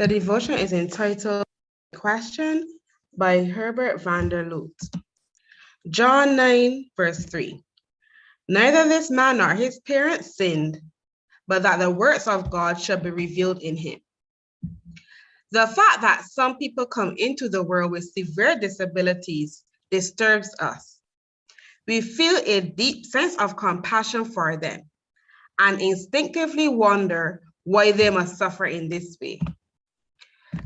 The devotion is entitled Question by Herbert van der Loot. John 9, verse 3. Neither this man nor his parents sinned, but that the works of God should be revealed in him. The fact that some people come into the world with severe disabilities disturbs us. We feel a deep sense of compassion for them and instinctively wonder why they must suffer in this way.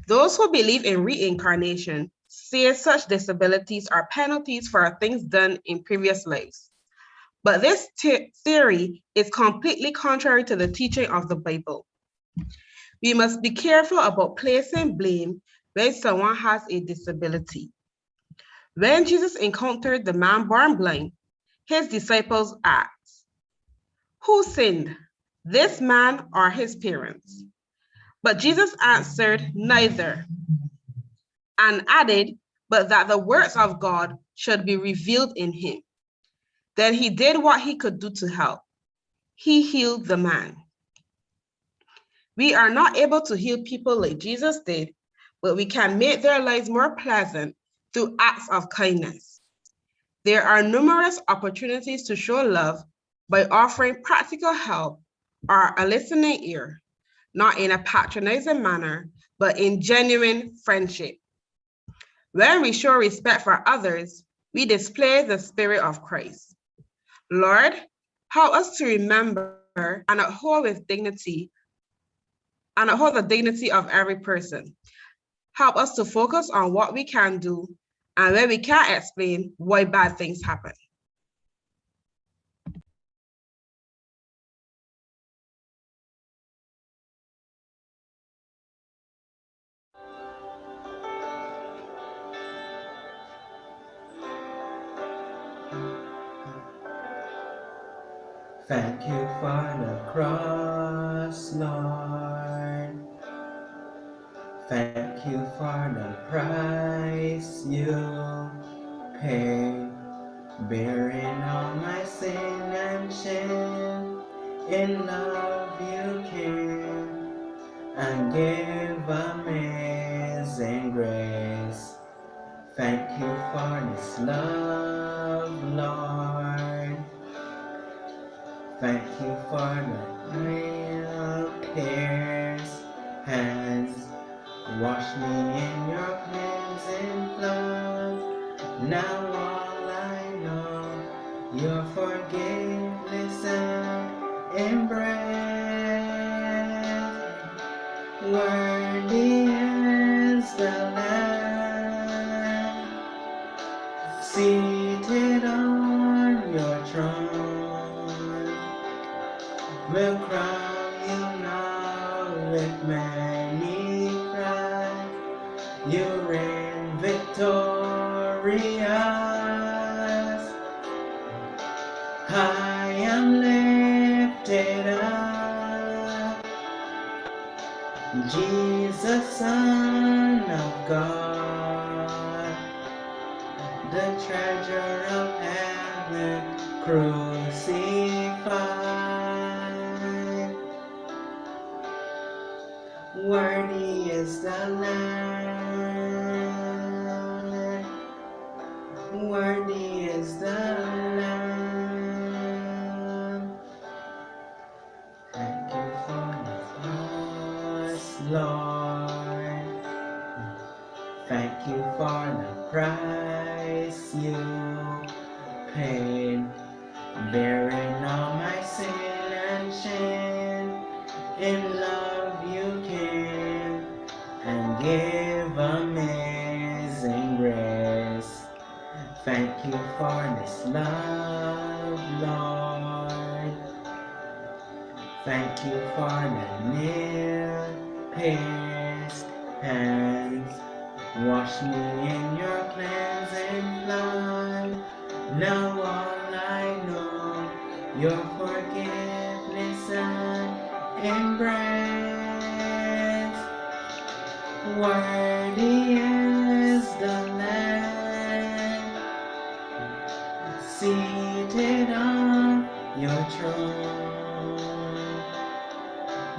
Those who believe in reincarnation say such disabilities are penalties for things done in previous lives. But this theory is completely contrary to the teaching of the Bible. We must be careful about placing blame when someone has a disability. When Jesus encountered the man born blind, his disciples asked, "Who sinned, this man or his parents?" But Jesus answered, "Neither," and added, "but that the works of God should be revealed in him." Then he did what he could do to help. He healed the man. We are not able to heal people like Jesus did, but we can make their lives more pleasant through acts of kindness. There are numerous opportunities to show love by offering practical help or a listening ear, not in a patronizing manner, but in genuine friendship. When we show respect for others, we display the spirit of Christ. Lord, help us to remember and uphold the dignity of every person. Help us to focus on what we can do and where we can't explain why bad things happen. Thank you for the cross, Lord. Thank you for the price you paid, bearing all my sin and shame. In love you came and gave amazing grace. Thank you for this love, Lord. Thank you for the nail pierced hands. Wash me in your cleansing flood. Now all I know, your forgiveness and embrace. Worthy is the Lamb, seated on your throne. Will crown you now with many crowns. You reign victorious. I am lifted up, Jesus, Son of God, the treasure of heaven crucified. Worthy is the Lamb, worthy is the Lamb. Thank you for the cross, Lord. Thank you for the price you paid, bearing all my sin and shame. In love you came and gave amazing grace. Thank you for this love, Lord. Thank you for the nail-pierced hands. Wash me in your cleansing blood. Now all I know, your forgiveness and embrace. Worthy is the Lamb, seated on your throne.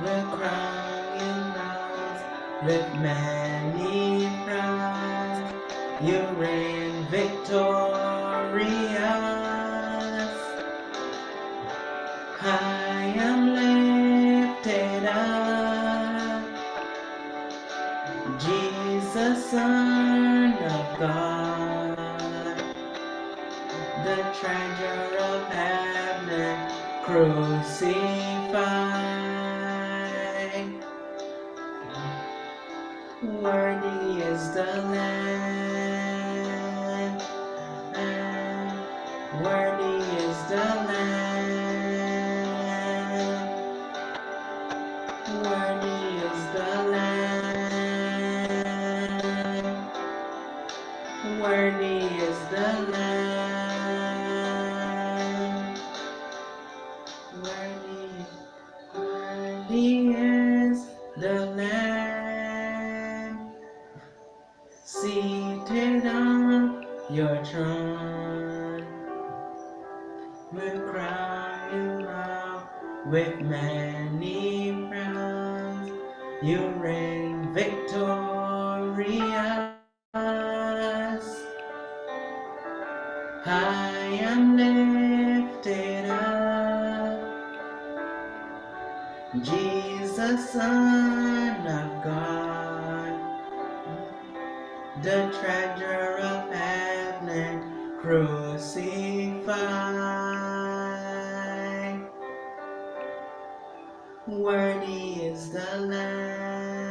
Will crown you now with many crowns. You reign victorious. I am lifted up, Jesus, Son of God, the treasure of heaven crucified. Worthy is the Lamb, and worthy is the Lamb, worthy is the Lamb, worthy is the Lamb, worthy is the Lamb, seated on your throne. Will crown you now with many crowns. You reign victorious. I am lifted up, Jesus, Son of God, the treasure of heaven crucified. Worthy is the Lamb,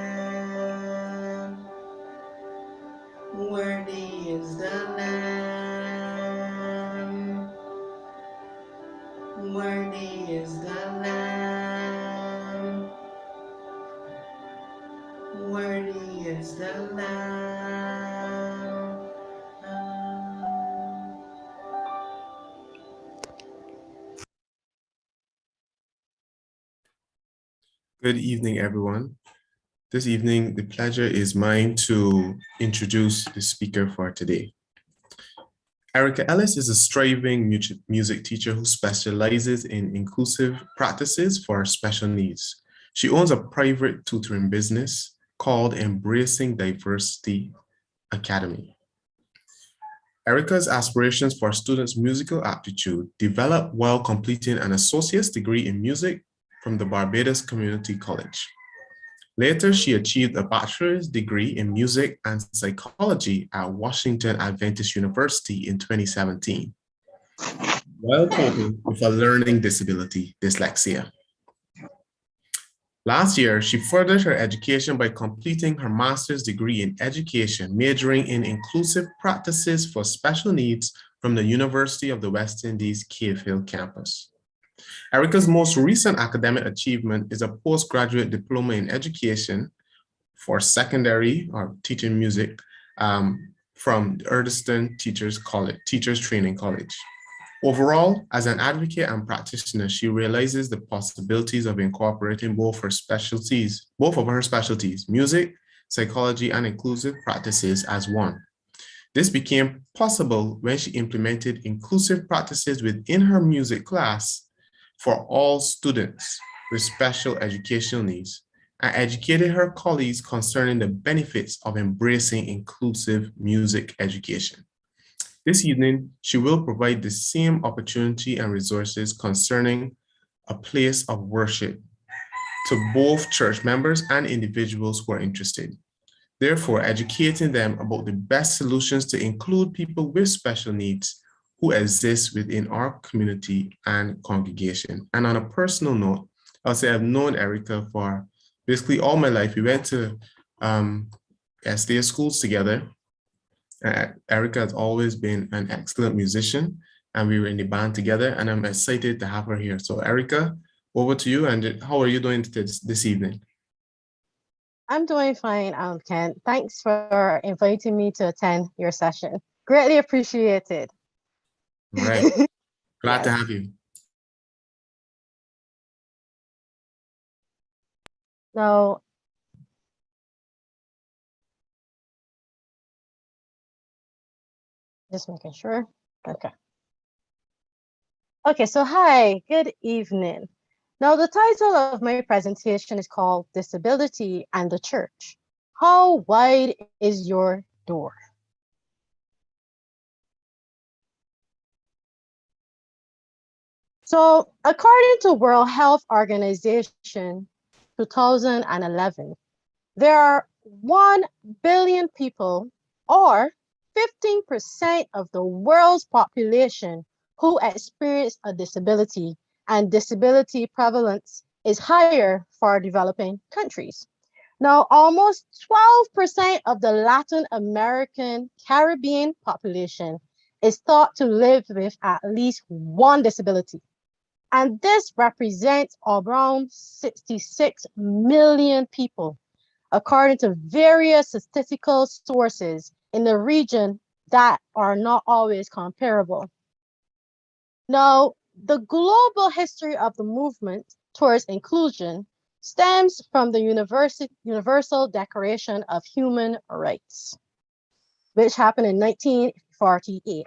worthy is the Lamb, worthy is the Lamb, worthy is the Lamb. Good evening, everyone. This evening, the pleasure is mine to introduce the speaker for today. Erica Ellis is a striving music teacher who specializes in inclusive practices for special needs. She owns a private tutoring business called Embracing Diversity Academy. Erica's aspirations for students' musical aptitude developed while completing an associate's degree in music from the Barbados Community College. Later, she achieved a bachelor's degree in music and psychology at Washington Adventist University in 2017, while coping with a learning disability, dyslexia. Last year, she furthered her education by completing her master's degree in education, majoring in inclusive practices for special needs from the University of the West Indies Cave Hill campus. Erica's most recent academic achievement is a postgraduate diploma in education for secondary or teaching music from Erdeston Teachers Training College. Overall, as an advocate and practitioner, she realizes the possibilities of incorporating both of her specialties, music, psychology, and inclusive practices as one. This became possible when she implemented inclusive practices within her music class for all students with special educational needs, and educated her colleagues concerning the benefits of embracing inclusive music education. This evening, she will provide the same opportunity and resources concerning a place of worship to both church members and individuals who are interested. Therefore, educating them about the best solutions to include people with special needs who exist within our community and congregation. And on a personal note, I'll say I've known Erica for basically all my life. We went to SDA schools together. Erica has always been an excellent musician, and we were in the band together, and I'm excited to have her here. So Erica, over to you, and how are you doing this evening? I'm doing fine, Ken. Thanks for inviting me to attend your session. Greatly appreciated. Right. Glad to have you. So, just making sure. Okay. Okay, so hi, good evening. Now, the title of my presentation is called Disability and the Church. How wide is your door? So, according to World Health Organization 2011, there are 1 billion people, or 15% of the world's population, who experience a disability, and disability prevalence is higher for developing countries. Now, almost 12% of the Latin American Caribbean population is thought to live with at least one disability. And this represents around 66 million people, according to various statistical sources in the region that are not always comparable. Now, the global history of the movement towards inclusion stems from the Universal Declaration of Human Rights, which happened in 1948.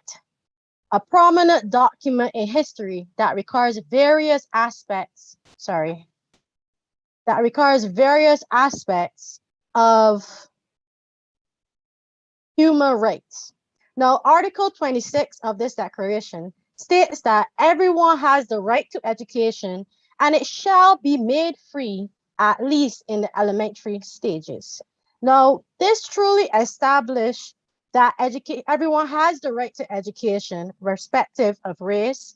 A prominent document in history that requires various aspects of human rights. Now, Article 26 of this declaration states that everyone has the right to education and it shall be made free, at least in the elementary stages. Now, this truly established that everyone has the right to education, irrespective of race,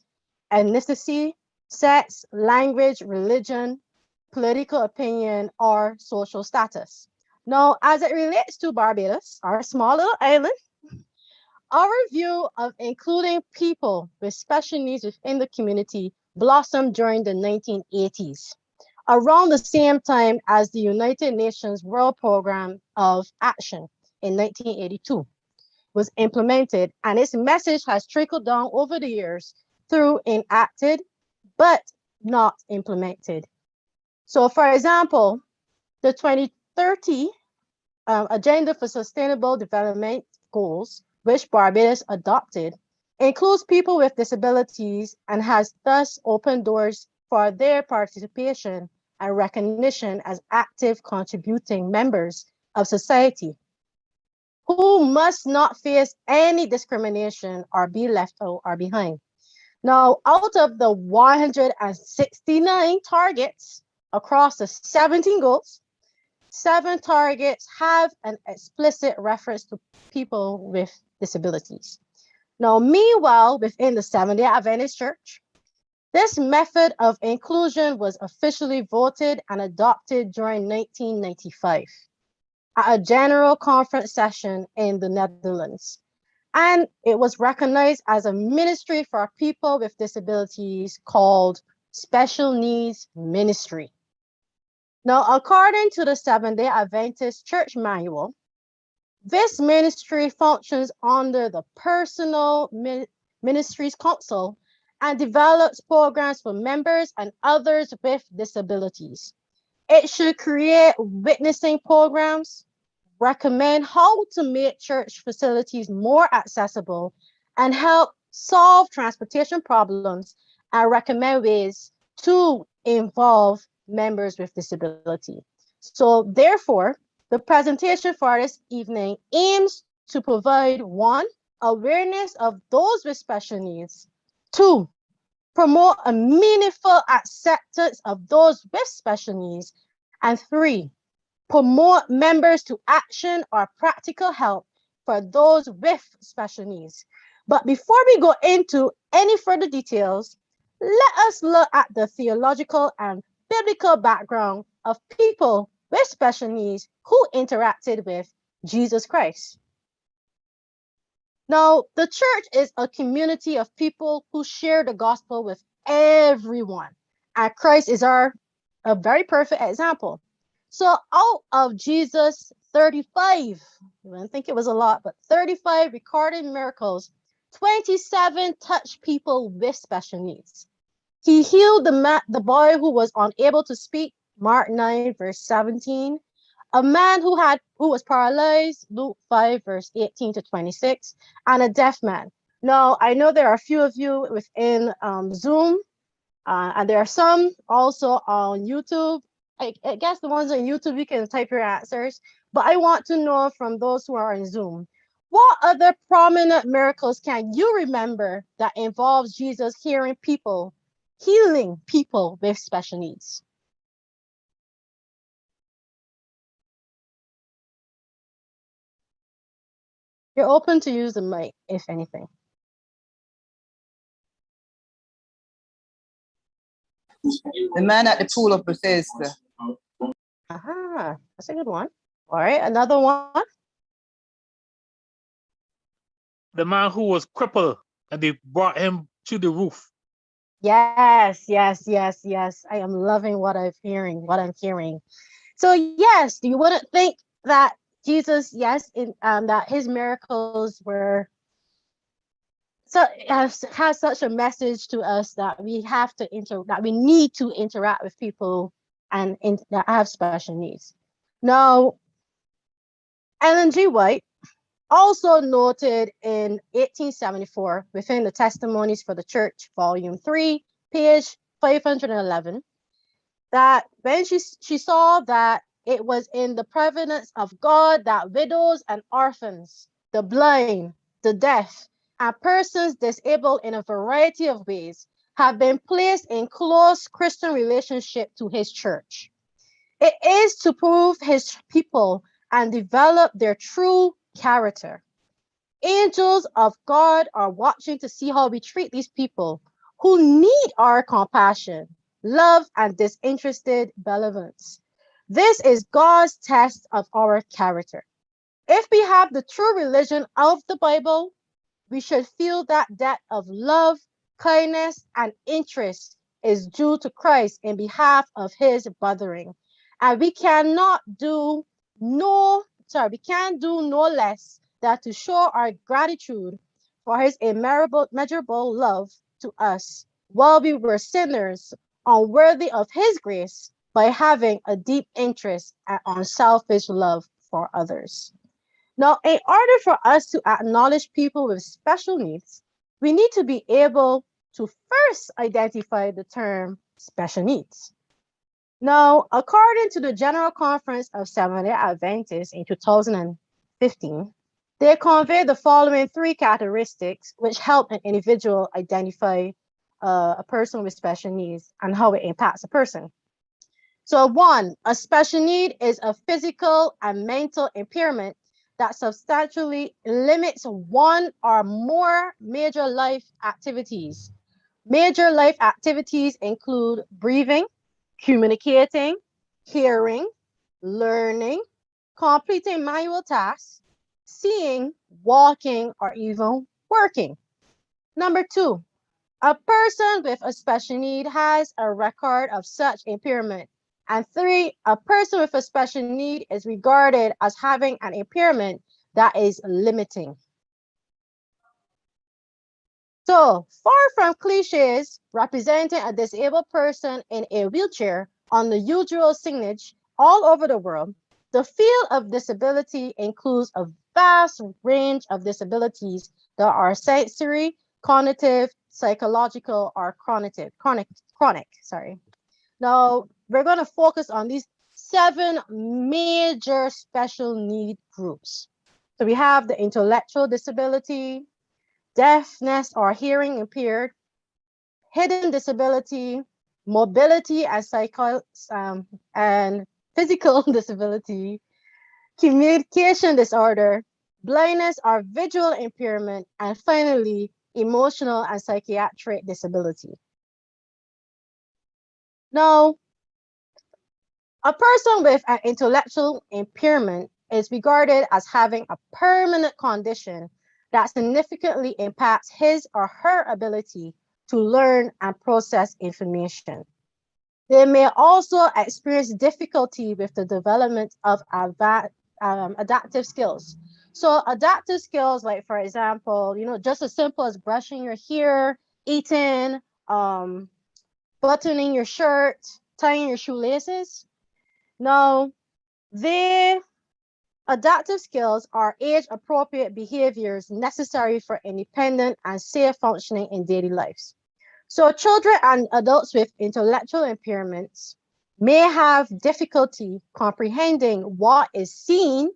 ethnicity, sex, language, religion, political opinion, or social status. Now, as it relates to Barbados, our small little island, our view of including people with special needs within the community blossomed during the 1980s, around the same time as the United Nations World Program of Action in 1982 was implemented, and its message has trickled down over the years through enacted but not implemented. So, for example, the 2030 Agenda for Sustainable Development Goals, which Barbados adopted, includes people with disabilities and has thus opened doors for their participation and recognition as active contributing members of society, who must not face any discrimination or be left out or behind. Now, out of the 169 targets across the 17 goals, 7 targets have an explicit reference to people with disabilities. Now, meanwhile, within the Seventh-day Adventist Church, this method of inclusion was officially voted and adopted during 1995 at a general conference session in the Netherlands. And it was recognized as a ministry for people with disabilities called Special Needs Ministry. Now, according to the Seventh-day Adventist Church Manual, this ministry functions under the Personal Ministries Council and develops programs for members and others with disabilities. It should create witnessing programs, recommend how to make church facilities more accessible, and help solve transportation problems, and recommend ways to involve members with disability. So therefore, the presentation for this evening aims to provide 1, awareness of those with special needs, 2, promote a meaningful acceptance of those with special needs, and 3, promote members to action or practical help for those with special needs. But before we go into any further details, let us look at the theological and biblical background of people with special needs who interacted with Jesus Christ. Now, the church is a community of people who share the gospel with everyone, and Christ is a very perfect example. So out of Jesus' 35, I don't think it was a lot, but 35 recorded miracles, 27 touched people with special needs. He healed the boy who was unable to speak, Mark 9, verse 17. A man who was paralyzed, Luke 5, verse 18 to 26, and a deaf man. Now, I know there are a few of you within Zoom, and there are some also on YouTube I guess the ones on YouTube, you can type your answers, but I want to know from those who are on Zoom, what other prominent miracles can you remember that involves Jesus healing people with special needs? You're open to use the mic, if anything. The man at the pool of Bethesda. Aha, that's a good one. All right, another one. The man who was crippled and they brought him to the roof. Yes. I am loving what I'm hearing. So yes, you wouldn't think that Jesus, that his miracles were so has such a message to us that we have to that we need to interact with people and that have special needs. Now, Ellen G. White also noted in 1874 within the Testimonies for the Church, Volume 3, page 511, that when she saw that it was in the providence of God that widows and orphans, the blind, the deaf, and persons disabled in a variety of ways have been placed in close Christian relationship to his church. It is to prove his people and develop their true character. Angels of God are watching to see how we treat these people who need our compassion, love, and disinterested benevolence. This is God's test of our character. If we have the true religion of the Bible, we should feel that debt of love, kindness, and interest is due to Christ in behalf of his brethren. And we can do no less than to show our gratitude for his immeasurable love to us while we were sinners, unworthy of his grace, by having a deep interest and unselfish love for others. Now, in order for us to acknowledge people with special needs, we need to be able to first identify the term special needs. Now, according to the General Conference of Seventh-day Adventists in 2015, they convey the following three characteristics which help an individual identify a person with special needs and how it impacts a person. So 1, a special need is a physical and mental impairment that substantially limits one or more major life activities. Major life activities include breathing, communicating, hearing, learning, completing manual tasks, seeing, walking, or even working. Number 2, a person with a special need has a record of such impairment. And 3, a person with a special need is regarded as having an impairment that is limiting. So, far from cliches representing a disabled person in a wheelchair on the usual signage all over the world, the field of disability includes a vast range of disabilities that are sensory, cognitive, psychological, or chronic. Now, we're going to focus on these 7 major special need groups. So we have the intellectual disability, deafness or hearing impaired, hidden disability, mobility and physical disability, communication disorder, blindness or visual impairment, and finally, emotional and psychiatric disability. Now, a person with an intellectual impairment is regarded as having a permanent condition that significantly impacts his or her ability to learn and process information. They may also experience difficulty with the development of adaptive skills. So adaptive skills, like for example, just as simple as brushing your hair, eating, buttoning your shirt, tying your shoelaces. Now, adaptive skills are age-appropriate behaviors necessary for independent and safe functioning in daily lives. So children and adults with intellectual impairments may have difficulty comprehending what is seen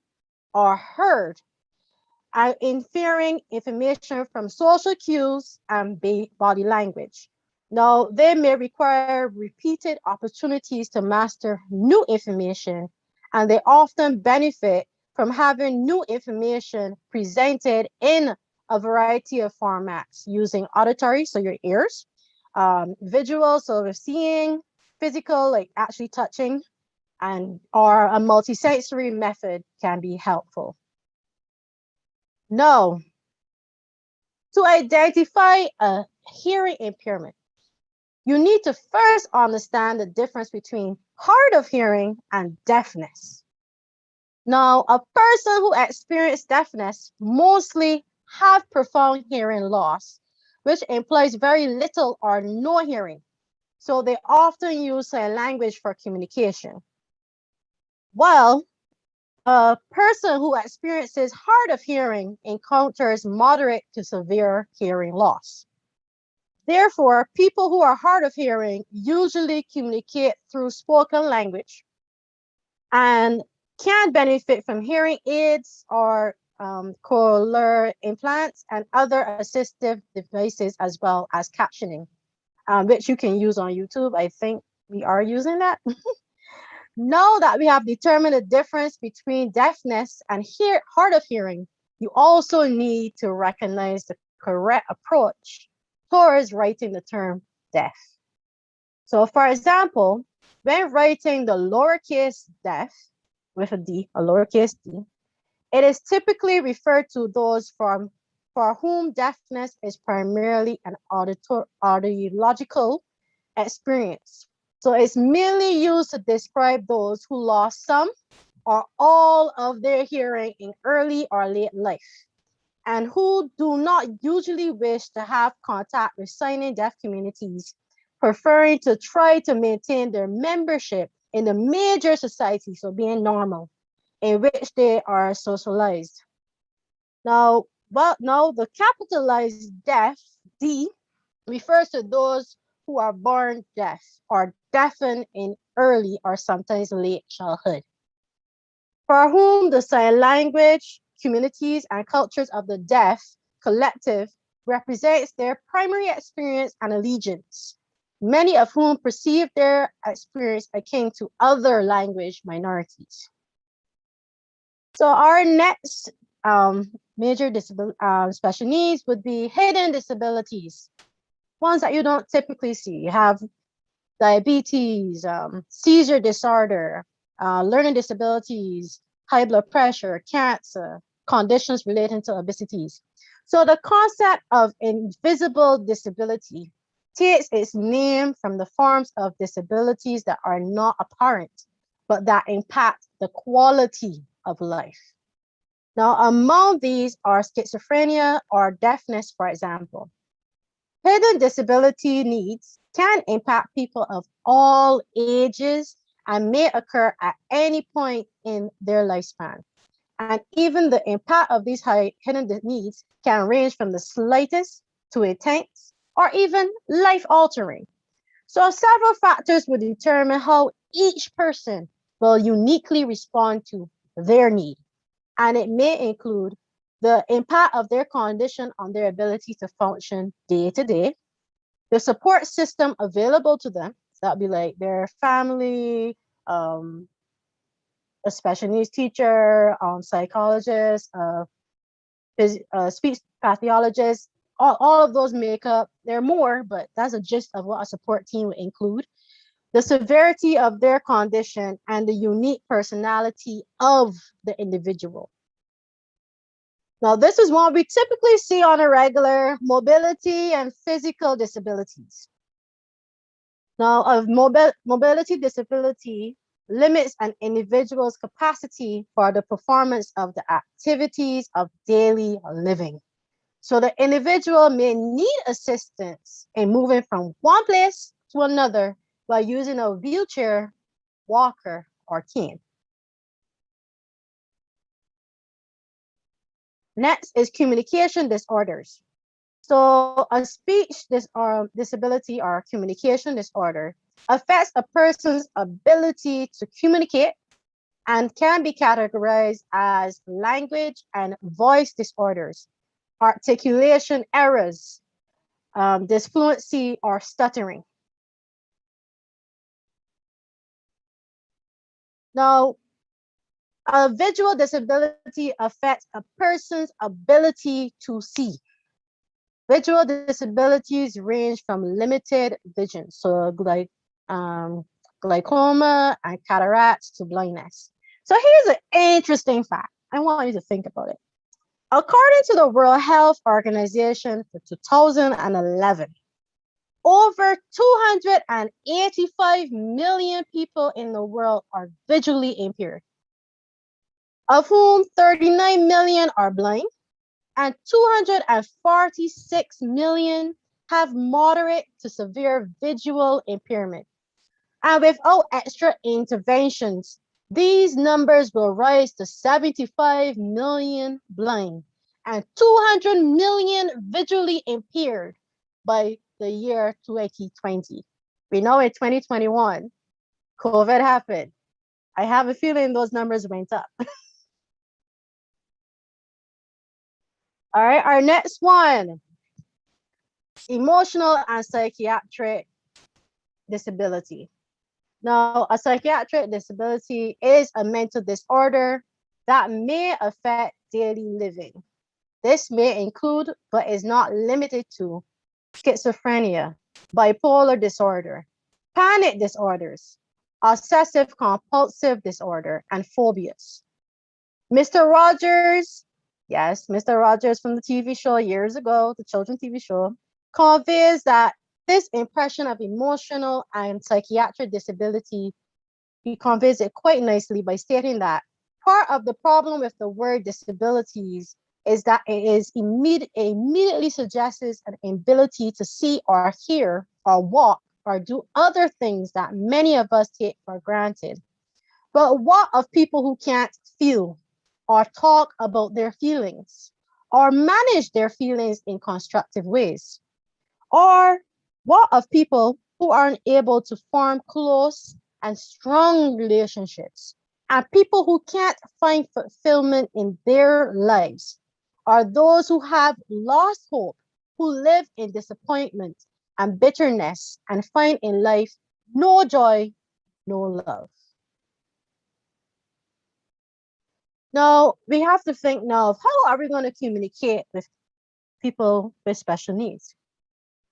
or heard, and inferring information from social cues and body language. Now, they may require repeated opportunities to master new information, and they often benefit from having new information presented in a variety of formats using auditory, so your ears, visual, so we're seeing, physical, like actually touching, and or a multisensory method can be helpful. Now, to identify a hearing impairment, you need to first understand the difference between hard of hearing and deafness. Now, a person who experiences deafness mostly have profound hearing loss, which implies very little or no hearing. So they often use sign language for communication. While a person who experiences hard of hearing encounters moderate to severe hearing loss. Therefore, people who are hard of hearing usually communicate through spoken language and can benefit from hearing aids or cochlear implants and other assistive devices, as well as captioning, which you can use on YouTube. I think we are using that. Now that we have determined the difference between deafness and hard of hearing, you also need to recognize the correct approach towards writing the term deaf. So for example, when writing the lowercase deaf with a D, a lowercase d, it is typically referred to those for whom deafness is primarily an audiological experience. So it's merely used to describe those who lost some or all of their hearing in early or late life, and who do not usually wish to have contact with signing deaf communities, preferring to try to maintain their membership in the major society, so being normal, in which they are socialized. Now, the capitalized deaf, D, refers to those who are born deaf or deafened in early or sometimes late childhood, for whom the sign language communities and cultures of the deaf collective represents their primary experience and allegiance, many of whom perceive their experience akin to other language minorities. So our next major special needs would be hidden disabilities, ones that you don't typically see. You have diabetes, seizure disorder, learning disabilities, high blood pressure, cancer, conditions relating to obesities. So the concept of invisible disability takes its name from the forms of disabilities that are not apparent, but that impact the quality of life. Now, among these are schizophrenia or deafness, for example. Hidden disability needs can impact people of all ages and may occur at any point in their lifespan. And even the impact of these hidden needs can range from the slightest to intense or even life-altering. So several factors will determine how each person will uniquely respond to their need. And it may include the impact of their condition on their ability to function day to day, the support system available to them, so that'd be like their family, a special needs teacher, psychologist, speech pathologist, all of those make up, there are more, but that's a gist of what a support team would include. The severity of their condition and the unique personality of the individual. Now, this is what we typically see on a regular: mobility and physical disabilities. Now, a mobility disability limits an individual's capacity for the performance of the activities of daily living. So the individual may need assistance in moving from one place to another by using a wheelchair, walker, or cane. Next is communication disorders. So a speech disability or communication disorder affects a person's ability to communicate and can be categorized as language and voice disorders, articulation errors, disfluency, or stuttering. Now, a visual disability affects a person's ability to see. Visual disabilities range from limited vision, so glaucoma and cataracts, to blindness. So here's an interesting fact. I want you to think about it. According to the World Health Organization for 2011, over 285 million people in the world are visually impaired, of whom 39 million are blind and 246 million have moderate to severe visual impairment. And without extra interventions, these numbers will rise to 75 million blind and 200 million visually impaired by the year 2020. We know in 2021, COVID happened. I have a feeling those numbers went up. All right, our next one, emotional and psychiatric disability. Now, a psychiatric disability is a mental disorder that may affect daily living. This may include, but is not limited to, schizophrenia, bipolar disorder, panic disorders, obsessive compulsive disorder, and phobias. Mr. Rogers, yes, Mr. Rogers from the TV show years ago, the children's TV show, conveys that this impression of emotional and psychiatric disability, he conveys it quite nicely by stating that part of the problem with the word disabilities is that it immediately suggests an inability to see or hear or walk or do other things that many of us take for granted. But what of people who can't feel or talk about their feelings or manage their feelings in constructive ways? Or what of people who aren't able to form close and strong relationships, and people who can't find fulfillment in their lives, or those who have lost hope, who live in disappointment and bitterness and find in life no joy, no love? Now, we have to think now of how are we going to communicate with people with special needs?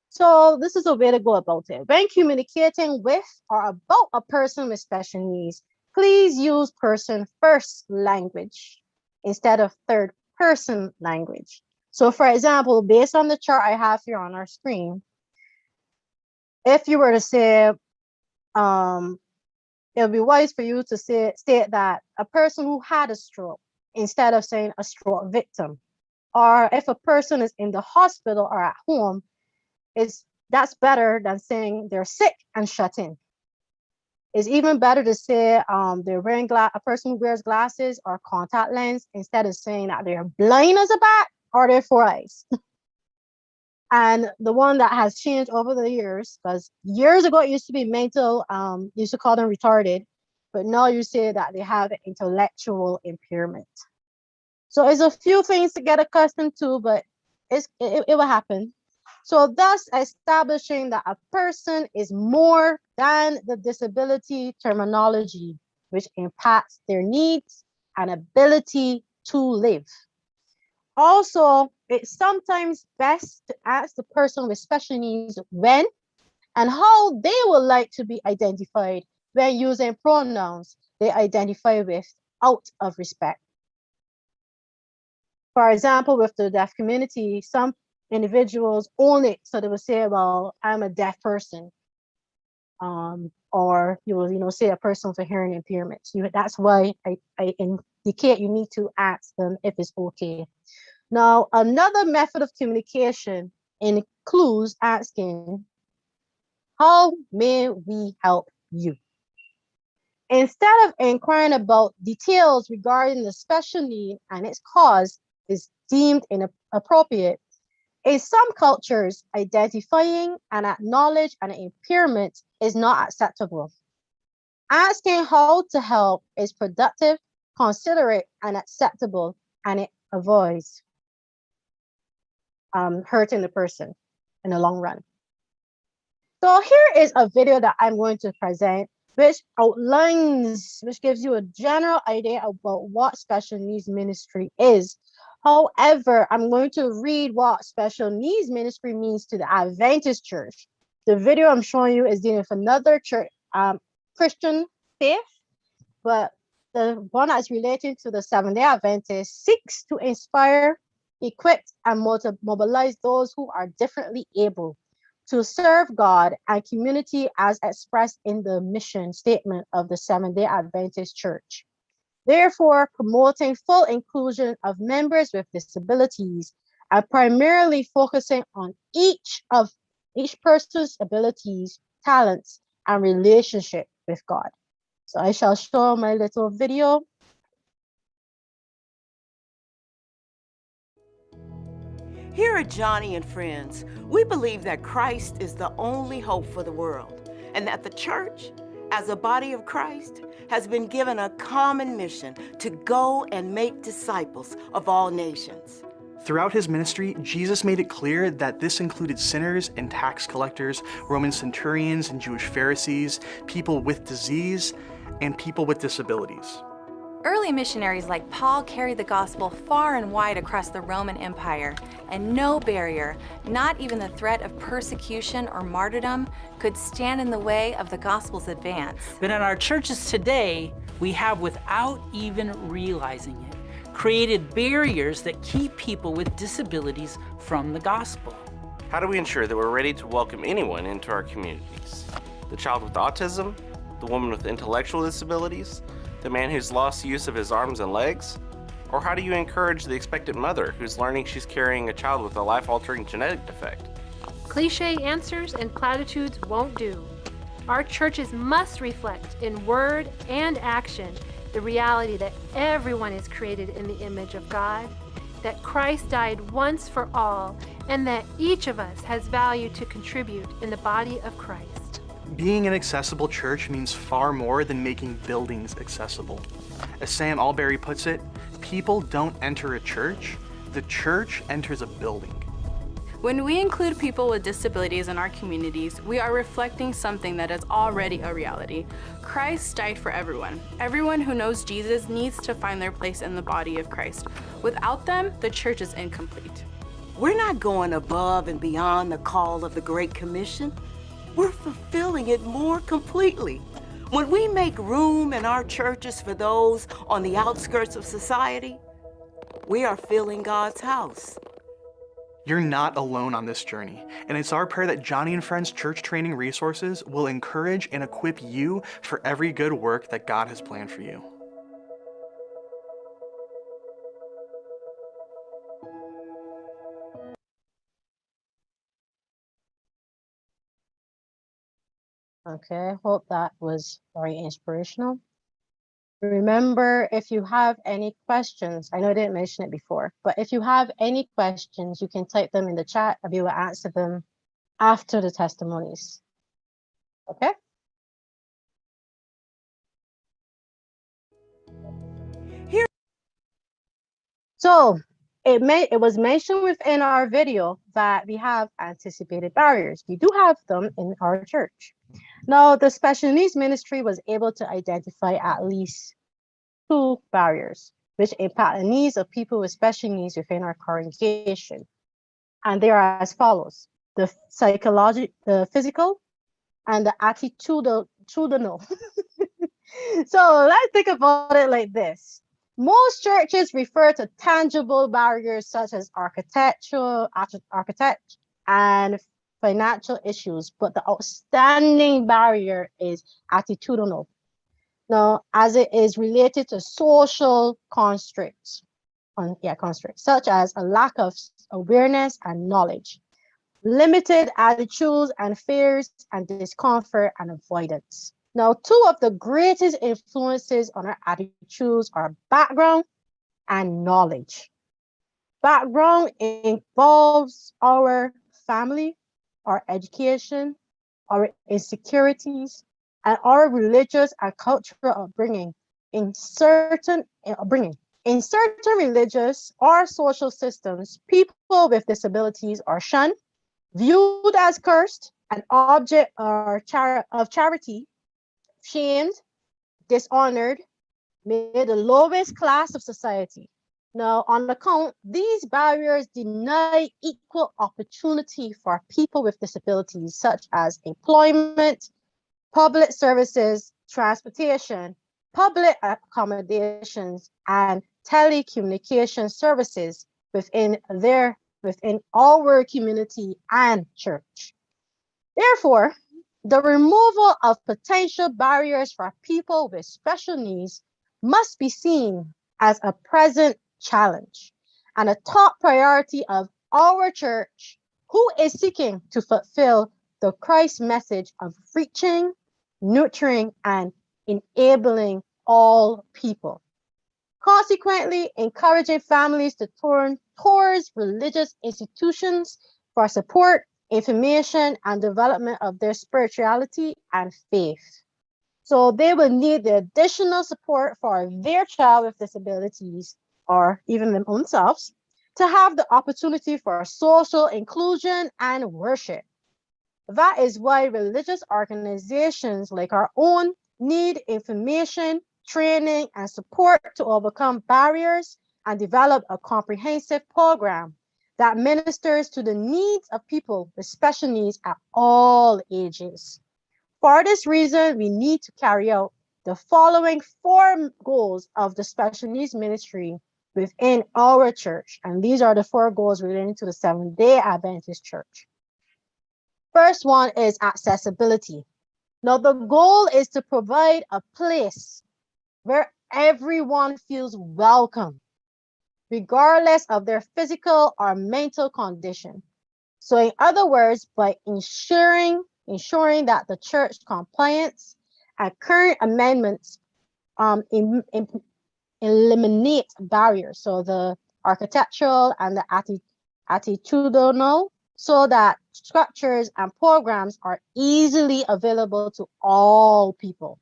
So this is a way to go about it. When communicating with or about a person with special needs, please use person first language instead of third person language. So for example, based on the chart I have here on our screen, if you were to say, it would be wise for you to state that a person who had a stroke instead of saying a stroke victim. Or if a person is in the hospital or at home, that's better than saying they're sick and shut in. It's even better to say they're wearing a person who wears glasses or contact lens instead of saying that they're blind as a bat or they're 4 eyes. And the one that has changed over the years, because years ago it used to be mental, used to call them retarded, but now you say that they have intellectual impairment. So it's a few things to get accustomed to, but it will happen. So thus establishing that a person is more than the disability terminology, which impacts their needs and ability to live. Also, it's sometimes best to ask the person with special needs when and how they would like to be identified when using pronouns they identify with out of respect. For example, with the deaf community, some individuals own it, so they will say, well, I'm a deaf person, or you will say a person with a hearing impairment. That's why I indicate you need to ask them if it's okay. Now, another method of communication includes asking, how may we help you? Instead of inquiring about details regarding the special need and its cause is deemed inappropriate, In some cultures, identifying and acknowledge an impairment is not acceptable. Asking how to help is productive, considerate, and acceptable, and it avoids hurting the person in the long run. So here is a video that I'm going to present, which gives you a general idea about what special needs ministry is. However, I'm going to read what special needs ministry means to the Adventist church. The video I'm showing you is dealing with another church, Christian faith, but the one that's relating to the Seventh-day Adventist seeks to inspire, equip, and mobilize those who are differently able to serve God and community as expressed in the mission statement of the Seventh-day Adventist Church. Therefore, promoting full inclusion of members with disabilities and primarily focusing on each person's abilities, talents, and relationship with God. So I shall show my little video. Here at Johnny and Friends, we believe that Christ is the only hope for the world, and that the church, as a body of Christ, has been given a common mission to go and make disciples of all nations. Throughout his ministry, Jesus made it clear that this included sinners and tax collectors, Roman centurions and Jewish Pharisees, people with disease, and people with disabilities. Early missionaries like Paul carried the gospel far and wide across the Roman Empire, and no barrier, not even the threat of persecution or martyrdom, could stand in the way of the gospel's advance. But in our churches today, we have, without even realizing it, created barriers that keep people with disabilities from the gospel. How do we ensure that we're ready to welcome anyone into our communities? The child with autism, the woman with intellectual disabilities, the man who's lost use of his arms and legs? Or how do you encourage the expectant mother who's learning she's carrying a child with a life-altering genetic defect? Cliché answers and platitudes won't do. Our churches must reflect in word and action the reality that everyone is created in the image of God, that Christ died once for all, and that each of us has value to contribute in the body of Christ. Being an accessible church means far more than making buildings accessible. As Sam Alberry puts it, people don't enter a church, the church enters a building. When we include people with disabilities in our communities, we are reflecting something that is already a reality. Christ died for everyone. Everyone who knows Jesus needs to find their place in the body of Christ. Without them, the church is incomplete. We're not going above and beyond the call of the Great Commission. We're fulfilling it more completely. When we make room in our churches for those on the outskirts of society, we are filling God's house. You're not alone on this journey, and it's our prayer that Johnny and Friends church training resources will encourage and equip you for every good work that God has planned for you. Okay, hope that was very inspirational. Remember, if you have any questions, I know I didn't mention it before, but if you have any questions, you can type them in the chat and we will answer them after the testimonies. Okay? Here. So it was mentioned within our video that we have anticipated barriers. We do have them in our church. Now, the special needs ministry was able to identify at least 2 barriers, which impact the needs of people with special needs within our congregation. And they are as follows: the physical, and the attitudinal. So let's think about it like this. Most churches refer to tangible barriers such as architect and financial issues, but the outstanding barrier is attitudinal. Now, as it is related to social constraints, such as a lack of awareness and knowledge, limited attitudes and fears and discomfort and avoidance. Now, 2 of the greatest influences on our attitudes are background and knowledge. background involves our family, our education, our insecurities, and our religious and cultural upbringing. In certain religious or social systems, people with disabilities are shunned, viewed as cursed, an object of charity, shamed, dishonored, made the lowest class of society. Now, on account, these barriers deny equal opportunity for people with disabilities, such as employment, public services, transportation, public accommodations, and telecommunication services within our community and church. Therefore, the removal of potential barriers for people with special needs must be seen as a present challenge and a top priority of our church, who is seeking to fulfill the Christ message of reaching, nurturing, and enabling all people. Consequently, encouraging families to turn towards religious institutions for support, information, and development of their spirituality and faith. So they will need the additional support for their child with disabilities or even them own selves to have the opportunity for social inclusion and worship. That is why religious organizations like our own need information, training, and support to overcome barriers and develop a comprehensive program that ministers to the needs of people with special needs at all ages. For this reason, we need to carry out the following 4 goals of the special needs ministry within our church. And these are the 4 goals relating to the Seventh-day Adventist Church. First one is accessibility. Now, the goal is to provide a place where everyone feels welcome, regardless of their physical or mental condition. So in other words, by ensuring that the church compliance and current amendments eliminate barriers, so the architectural and the attitudinal, so that structures and programs are easily available to all people.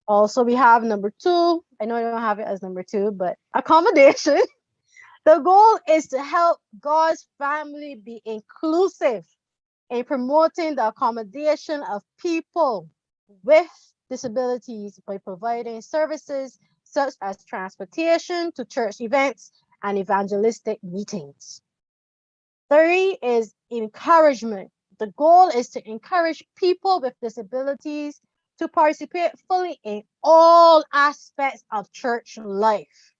Also, we have number 2. I know I don't have it as number 2, but accommodation. The goal is to help God's family be inclusive in promoting the accommodation of people with disabilities by providing services such as transportation to church events and evangelistic meetings. 3 is encouragement. The goal is to encourage people with disabilities to participate fully in all aspects of church life,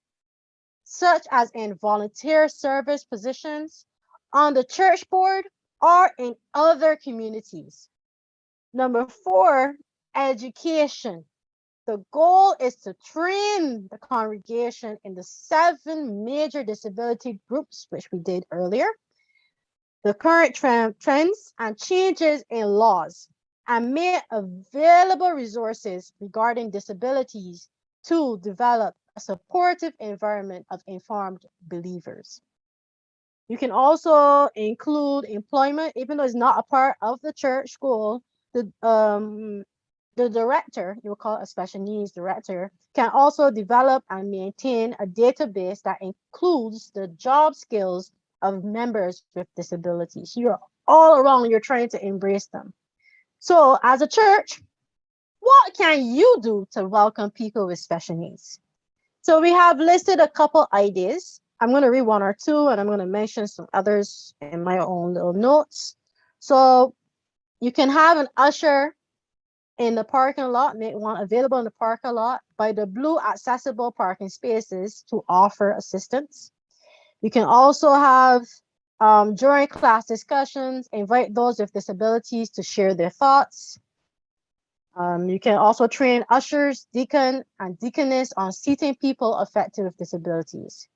such as in volunteer service positions, on the church board, or in other communities. Number 4, education. The goal is to train the congregation in the 7 major disability groups, which we did earlier, the current trends and changes in laws, and make available resources regarding disabilities to develop a supportive environment of informed believers. You can also include employment, even though it's not a part of the church goal. The director, you will call it a special needs director, can also develop and maintain a database that includes the job skills of members with disabilities. You're all around, you're trying to embrace them. So as a church, what can you do to welcome people with special needs? So we have listed a couple ideas. I'm going to read 1 or 2, and I'm going to mention some others in my own little notes. So you can have an usher in the parking lot, make one available in the parking lot by the blue accessible parking spaces to offer assistance. You can also have, during class discussions, invite those with disabilities to share their thoughts. You can also train ushers, deacon, and deaconess on seating people affected with disabilities.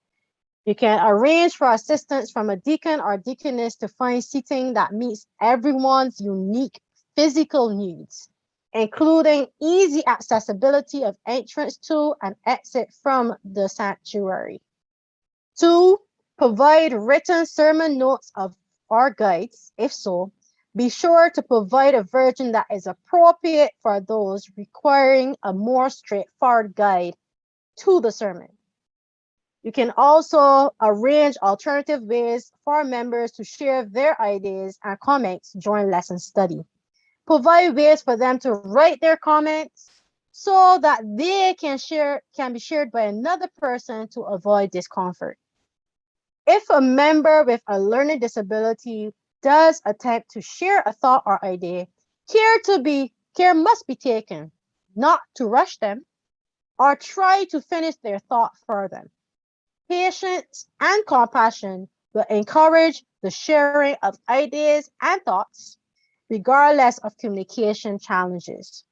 You can arrange for assistance from a deacon or deaconess to find seating that meets everyone's unique physical needs, including easy accessibility of entrance to and exit from the sanctuary. 2, Provide written sermon notes or guides. If so, be sure to provide a version that is appropriate for those requiring a more straightforward guide to the sermon. You can also arrange alternative ways for members to share their ideas and comments during lesson study. Provide ways for them to write their comments so that they can be shared by another person to avoid discomfort. If a member with a learning disability does attempt to share a thought or idea, care must be taken not to rush them or try to finish their thought for them. Patience and compassion will encourage the sharing of ideas and thoughts, regardless of communication challenges.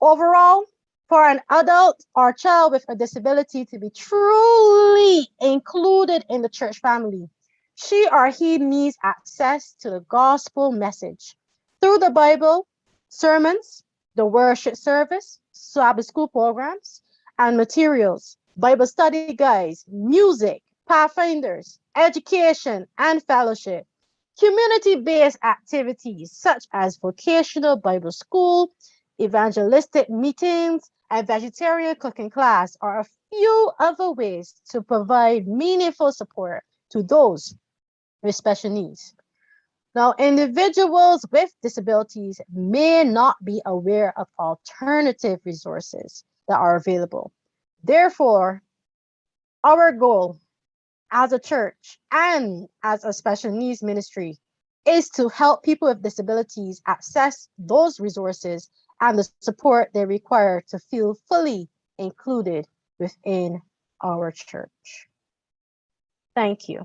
Overall, for an adult or child with a disability to be truly included in the church family, she or he needs access to the gospel message through the Bible, sermons, the worship service, Sabbath school programs, and materials, Bible study guides, music, pathfinders, education, and fellowship. Community-based activities such as vocational Bible school, evangelistic meetings, and vegetarian cooking class are a few other ways to provide meaningful support to those with special needs. Now, individuals with disabilities may not be aware of alternative resources that are available. Therefore, our goal as a church and as a special needs ministry is to help people with disabilities access those resources and the support they require to feel fully included within our church. Thank you.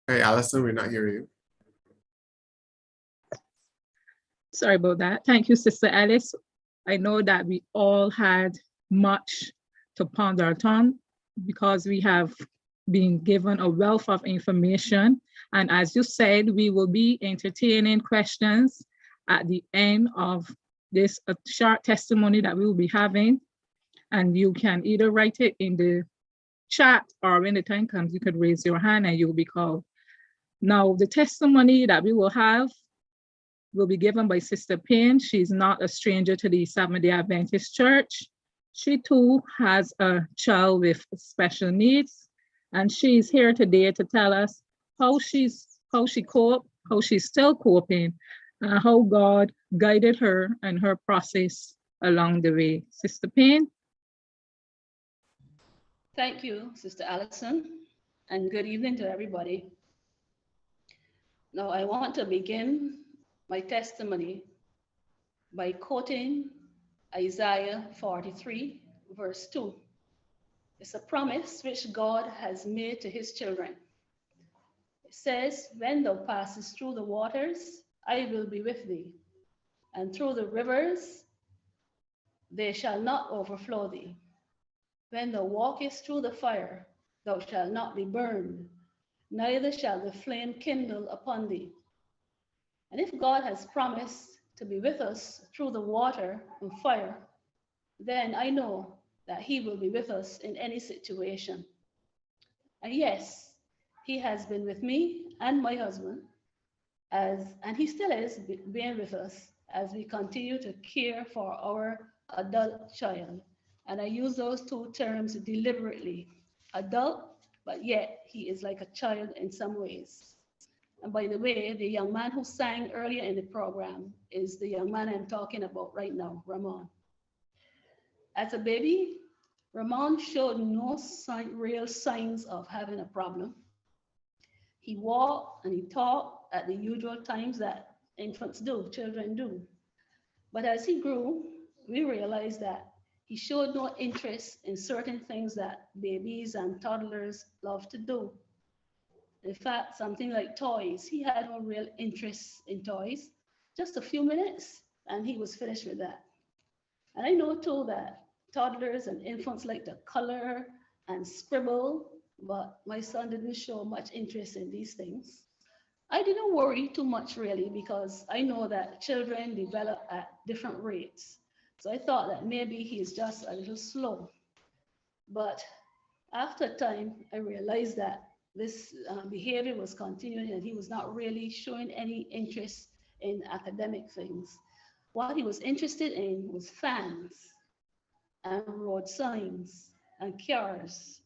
Hey, Allison, we're not hearing you. Sorry about that. Thank you, Sister Ellis. I know that we all had much to ponder on because we have been given a wealth of information. And as you said, we will be entertaining questions at the end of this short testimony that we will be having. And you can either write it in the chat or when the time comes, you could raise your hand and you'll be called. Now, the testimony that we will have will be given by Sister Payne. She's not a stranger to the Seventh-day Adventist Church. She too has a child with special needs, and she's here today to tell us how she coped, how she's still coping, and how God guided her and her process along the way. Sister Payne. Thank you, Sister Allison, and good evening to everybody. Now, I want to begin my testimony by quoting Isaiah 43, verse 2. It's a promise which God has made to his children. It says, "When thou passest through the waters, I will be with thee, and through the rivers, they shall not overflow thee. When thou walkest through the fire, thou shalt not be burned, neither shall the flame kindle upon thee." And if God has promised to be with us through the water and fire, then I know that he will be with us in any situation. And yes, he has been with me and my husband, and he still is being with us as we continue to care for our adult child. And I use those two terms deliberately, adult, but yet he is like a child in some ways. And by the way, the young man who sang earlier in the program is the young man I'm talking about right now, Ramon. As a baby, Ramon showed no real signs of having a problem. He walked and he talked at the usual times that infants do, children do. But as he grew, we realized that he showed no interest in certain things that babies and toddlers love to do. In fact, something like toys, he had no real interest in toys, just a few minutes, and he was finished with that. And I know too that toddlers and infants like to color and scribble, but my son didn't show much interest in these things. I didn't worry too much really because I know that children develop at different rates. So I thought that maybe he's just a little slow. But after time, I realized that this behavior was continuing and he was not really showing any interest in academic things. What he was interested in was fans and road signs and cars.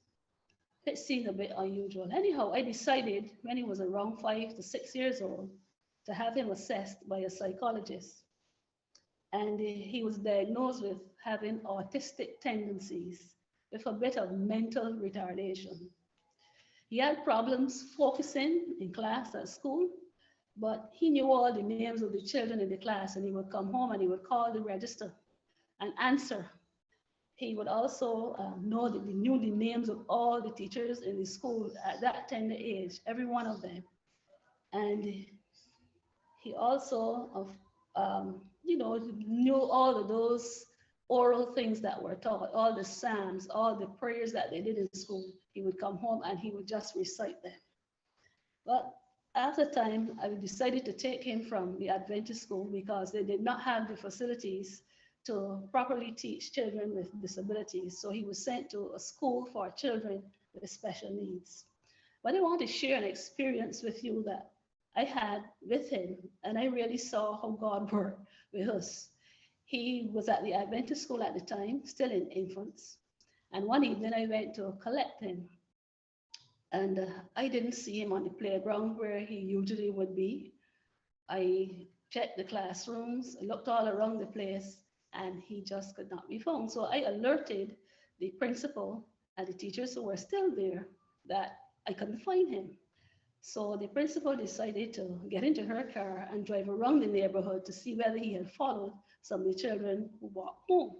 It seemed a bit unusual. Anyhow, I decided when he was around 5 to 6 years old to have him assessed by a psychologist. And he was diagnosed with having autistic tendencies with a bit of mental retardation. He had problems focusing in class at school, but he knew all the names of the children in the class, and he would come home and he would call the register and answer. He would also knew the names of all the teachers in the school at that tender age, every one of them. And he also, knew all of those oral things that were taught, all the psalms, all the prayers that they did in school. He would come home and he would just recite them. But after time, I decided to take him from the Adventist school because they did not have the facilities to properly teach children with disabilities. So he was sent to a school for children with special needs. But I want to share an experience with you that I had with him, and I really saw how God worked with us. He was at the Adventist school at the time, still in infants. And one evening I went to collect him. And I didn't see him on the playground where he usually would be. I checked the classrooms, I looked all around the place, and he just could not be found. So I alerted the principal and the teachers who were still there that I couldn't find him. So the principal decided to get into her car and drive around the neighborhood to see whether he had followed some of the children who walked home.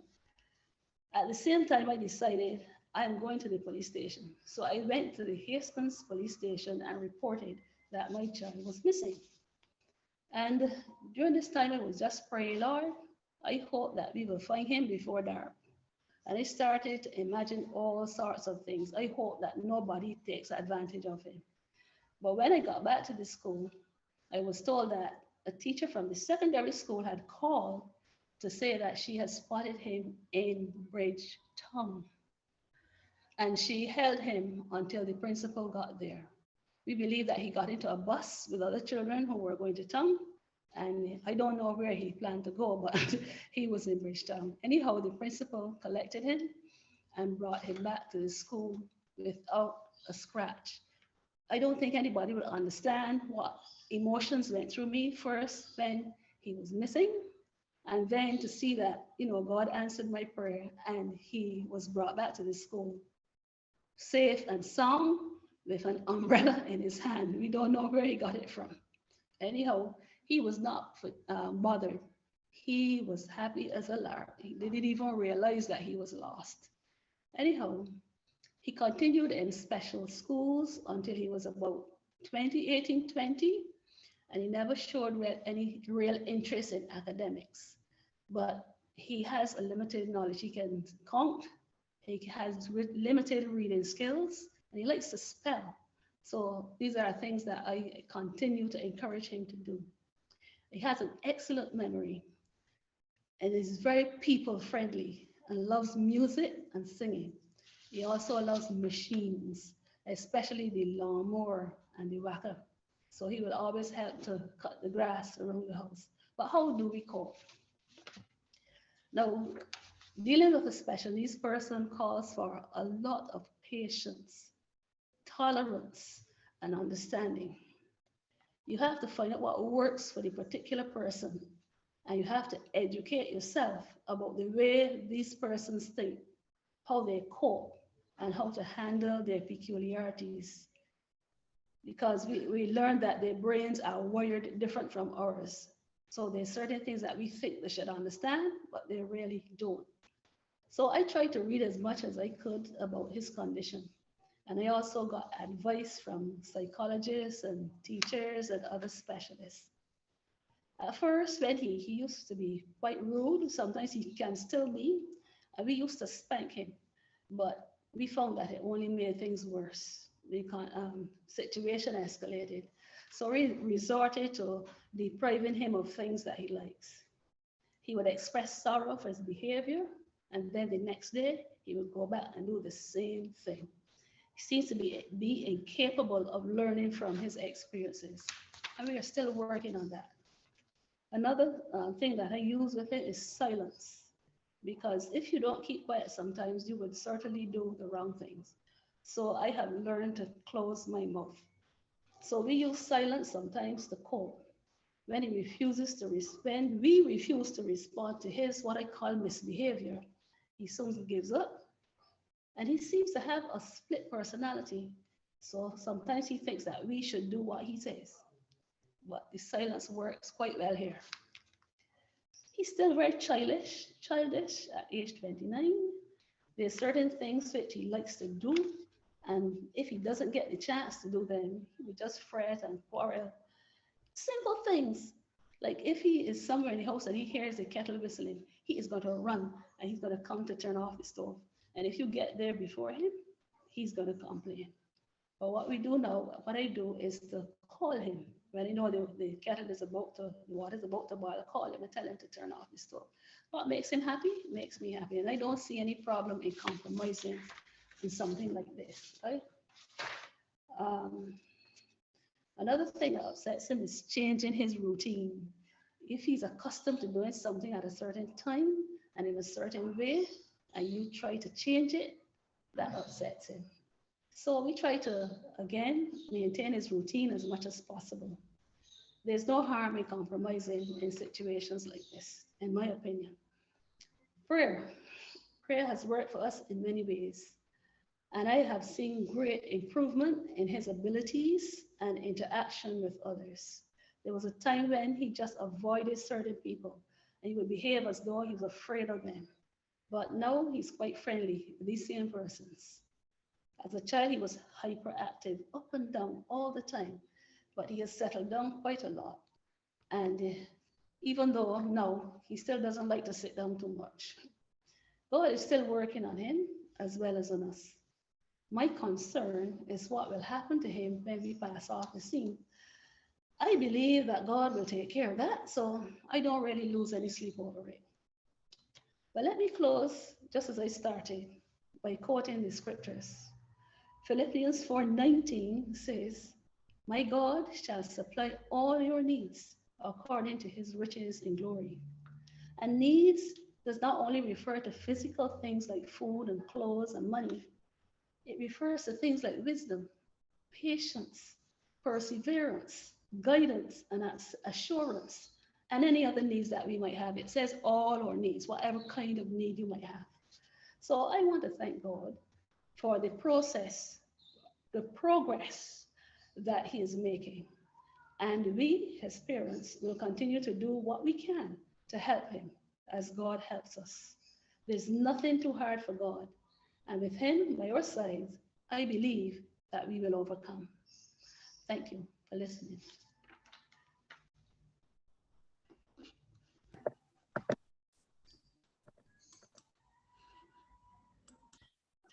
At the same time, I decided I'm going to the police station. So I went to the Hastings police station and reported that my child was missing. And during this time, I was just praying, Lord, I hope that we will find him before dark. And I started to imagine all sorts of things. I hope that nobody takes advantage of him. But when I got back to the school, I was told that a teacher from the secondary school had called to say that she had spotted him in Bridgetown. And she held him until the principal got there. We believe that he got into a bus with other children who were going to town. And I don't know where he planned to go, but he was in Bridgetown. Anyhow, the principal collected him and brought him back to the school without a scratch. I don't think anybody will understand what emotions went through me first when he was missing, and then to see that, God answered my prayer and he was brought back to the school safe and sound with an umbrella in his hand. We don't know where he got it from. Anyhow, he was not bothered. He was happy as a lark. He didn't even realize that he was lost. Anyhow, he continued in special schools until he was about 18, 20, and he never showed any real interest in academics. But he has a limited knowledge. He can count, he has limited reading skills, and he likes to spell. So these are things that I continue to encourage him to do. He has an excellent memory and is very people friendly and loves music and singing. He also loves machines, especially the lawnmower and the whacker. So he will always help to cut the grass around the house. But how do we cope? Now, dealing with a special needs person calls for a lot of patience, tolerance, and understanding. You have to find out what works for the particular person, and you have to educate yourself about the way these persons think, how they cope, and how to handle their peculiarities. Because we learned that their brains are wired different from ours. So there's certain things that we think they should understand, but they really don't. So I tried to read as much as I could about his condition. And I also got advice from psychologists and teachers and other specialists. At first, when he used to be quite rude, sometimes he can still be, and we used to spank him, but we found that it only made things worse. Situation escalated. So we resorted to depriving him of things that he likes. He would express sorrow for his behavior, and then the next day, he would go back and do the same thing. He seems to be incapable of learning from his experiences, and we are still working on that. Another thing that I use with it is silence, because if you don't keep quiet, sometimes you would certainly do the wrong things. So I have learned to close my mouth. So we use silence sometimes to cope. When he refuses to respond, we refuse to respond to his what I call misbehavior. He soon gives up, and he seems to have a split personality. So sometimes he thinks that we should do what he says, but the silence works quite well here. He's still very childish at age 29. There's certain things which he likes to do, and if he doesn't get the chance to do them, he would just fret and quarrel. Simple things, like if he is somewhere in the house and he hears the kettle whistling, he is going to run and he's going to come to turn off the stove. And if you get there before him, he's going to complain. But what we do now, what I do is to call him. When I know the kettle is about to, the water is about to boil, I call him and tell him to turn off the stove. What makes him happy makes me happy. And I don't see any problem in compromising in something like this, right? Another thing that upsets him is changing his routine. If he's accustomed to doing something at a certain time and in a certain way, and you try to change it, that upsets him. So we try to, again, maintain his routine as much as possible. There's no harm in compromising in situations like this, in my opinion. Prayer. Prayer has worked for us in many ways. And I have seen great improvement in his abilities and interaction with others. There was a time when he just avoided certain people and he would behave as though he was afraid of them. But now he's quite friendly with these same persons. As a child, he was hyperactive, up and down all the time, but he has settled down quite a lot. And even though now he still doesn't like to sit down too much, God is still working on him as well as on us. My concern is what will happen to him when we pass off the scene. I believe that God will take care of that, so I don't really lose any sleep over it. But let me close, just as I started, by quoting the scriptures. Philippians 4:19 says, "My God shall supply all your needs according to his riches in glory." And needs does not only refer to physical things like food and clothes and money. It refers to things like wisdom, patience, perseverance, guidance, and assurance, and any other needs that we might have. It says all our needs, whatever kind of need you might have. So I want to thank God for the process, the progress that he is making. And we, his parents, will continue to do what we can to help him as God helps us. There's nothing too hard for God. And with him by our side, I believe that we will overcome. Thank you for listening.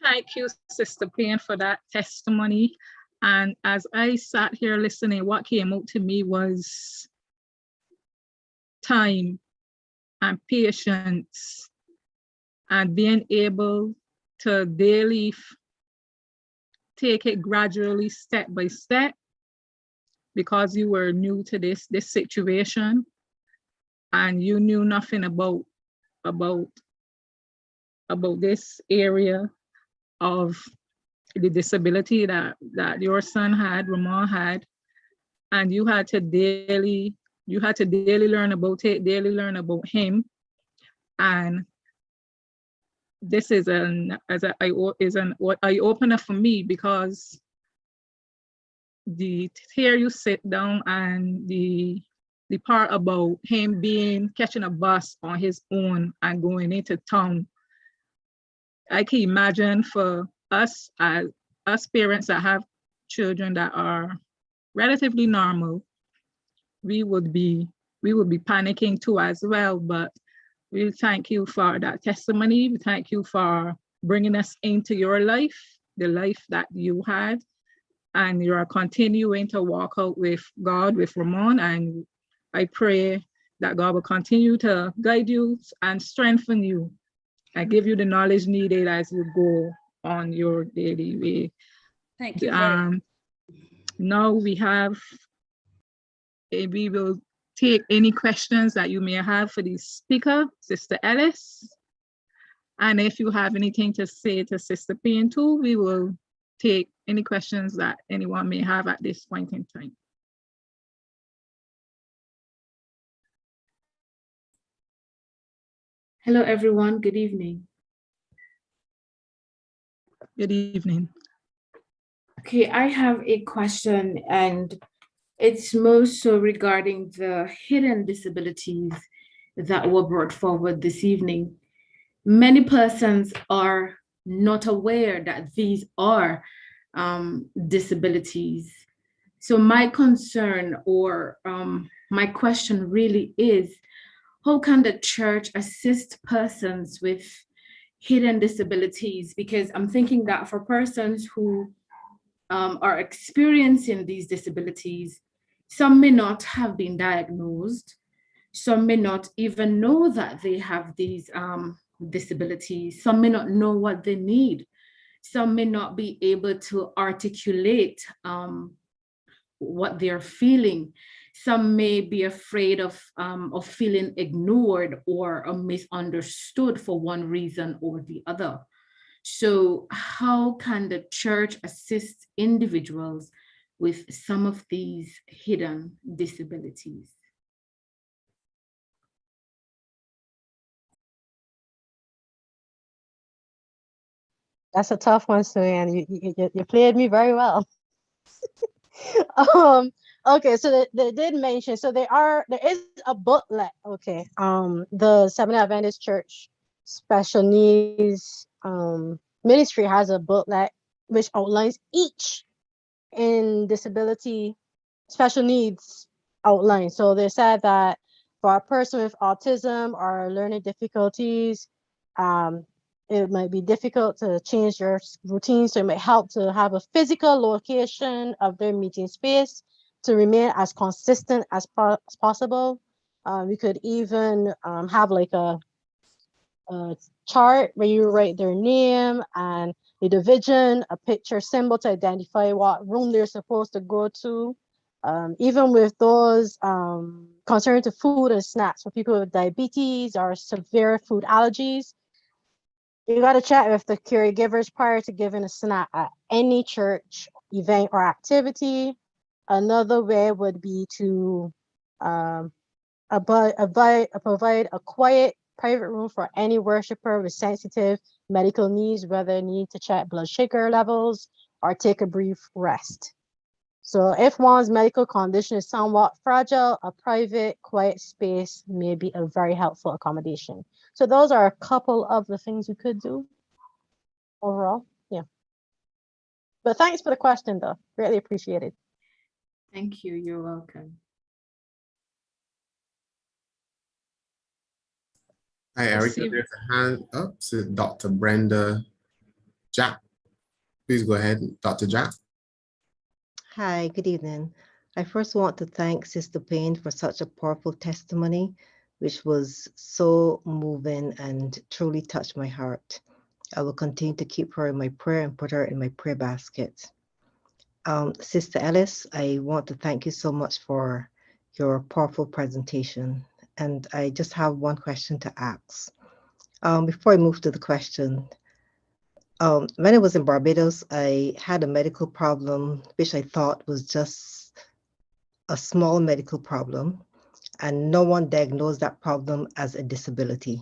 Thank you, Sister Payne, for that testimony. And as I sat here listening, what came out to me was time and patience and being able to daily take it gradually, step by step, because you were new to this situation and you knew nothing about this area of the disability that your son had, Ramon had, and you had to daily learn about it, daily learn about him. And this is an eye-opener for me, because here you sit down and the part about him catching a bus on his own and going into town. I can imagine for us as us parents that have children that are relatively normal, we would be panicking too as well. But we thank you for that testimony. We thank you for bringing us into your life, the life that you had, and you are continuing to walk out with God, with Ramon. And I pray that God will continue to guide you and strengthen you and give you the knowledge needed as you go on your daily way. Thank you very much. Now we will take any questions that you may have for the speaker, Sister Ellis. And if you have anything to say to Sister Payne too, we will take any questions that anyone may have at this point in time. Hello, everyone. Good evening. Good evening. Okay, I have a question, and it's most so regarding the hidden disabilities that were brought forward this evening. Many persons are not aware that these are disabilities. So my concern or my question really is, how can the church assist persons with hidden disabilities? Because I'm thinking that for persons who are experiencing these disabilities, some may not have been diagnosed, some may not even know that they have these disabilities, some may not know what they need, some may not be able to articulate what they're feeling. Some may be afraid of feeling ignored or misunderstood for one reason or the other. So how can the church assist individuals with some of these hidden disabilities? That's a tough one, Suyan. You played me very well. Okay, so they did mention, so there is a booklet. Okay, the Seventh-day Adventist Church Special Needs Ministry has a booklet which outlines each in disability special needs outline. So they said that for a person with autism or learning difficulties, it might be difficult to change your routine. So it might help to have a physical location of their meeting space to remain as consistent as possible. We could even have like a chart where you write their name and the division, a picture symbol to identify what room they're supposed to go to. Even with those concerned to food and snacks for people with diabetes or severe food allergies, you got to chat with the caregivers prior to giving a snack at any church event or activity. Another way would be to provide a quiet, private room for any worshiper with sensitive medical needs, whether need to check blood sugar levels or take a brief rest. So if one's medical condition is somewhat fragile, a private, quiet space may be a very helpful accommodation. So those are a couple of the things you could do overall. Yeah. But thanks for the question, though. Greatly appreciated. Thank you. You're welcome. Hi, Erica. There's a hand up to Dr. Brenda Jack. Please go ahead, Dr. Jack. Hi, good evening. I first want to thank Sister Payne for such a powerful testimony, which was so moving and truly touched my heart. I will continue to keep her in my prayer and put her in my prayer basket. Sister Ellis, I want to thank you so much for your powerful presentation. And I just have one question to ask. Before I move to the question, when I was in Barbados, I had a medical problem, which I thought was just a small medical problem, and no one diagnosed that problem as a disability.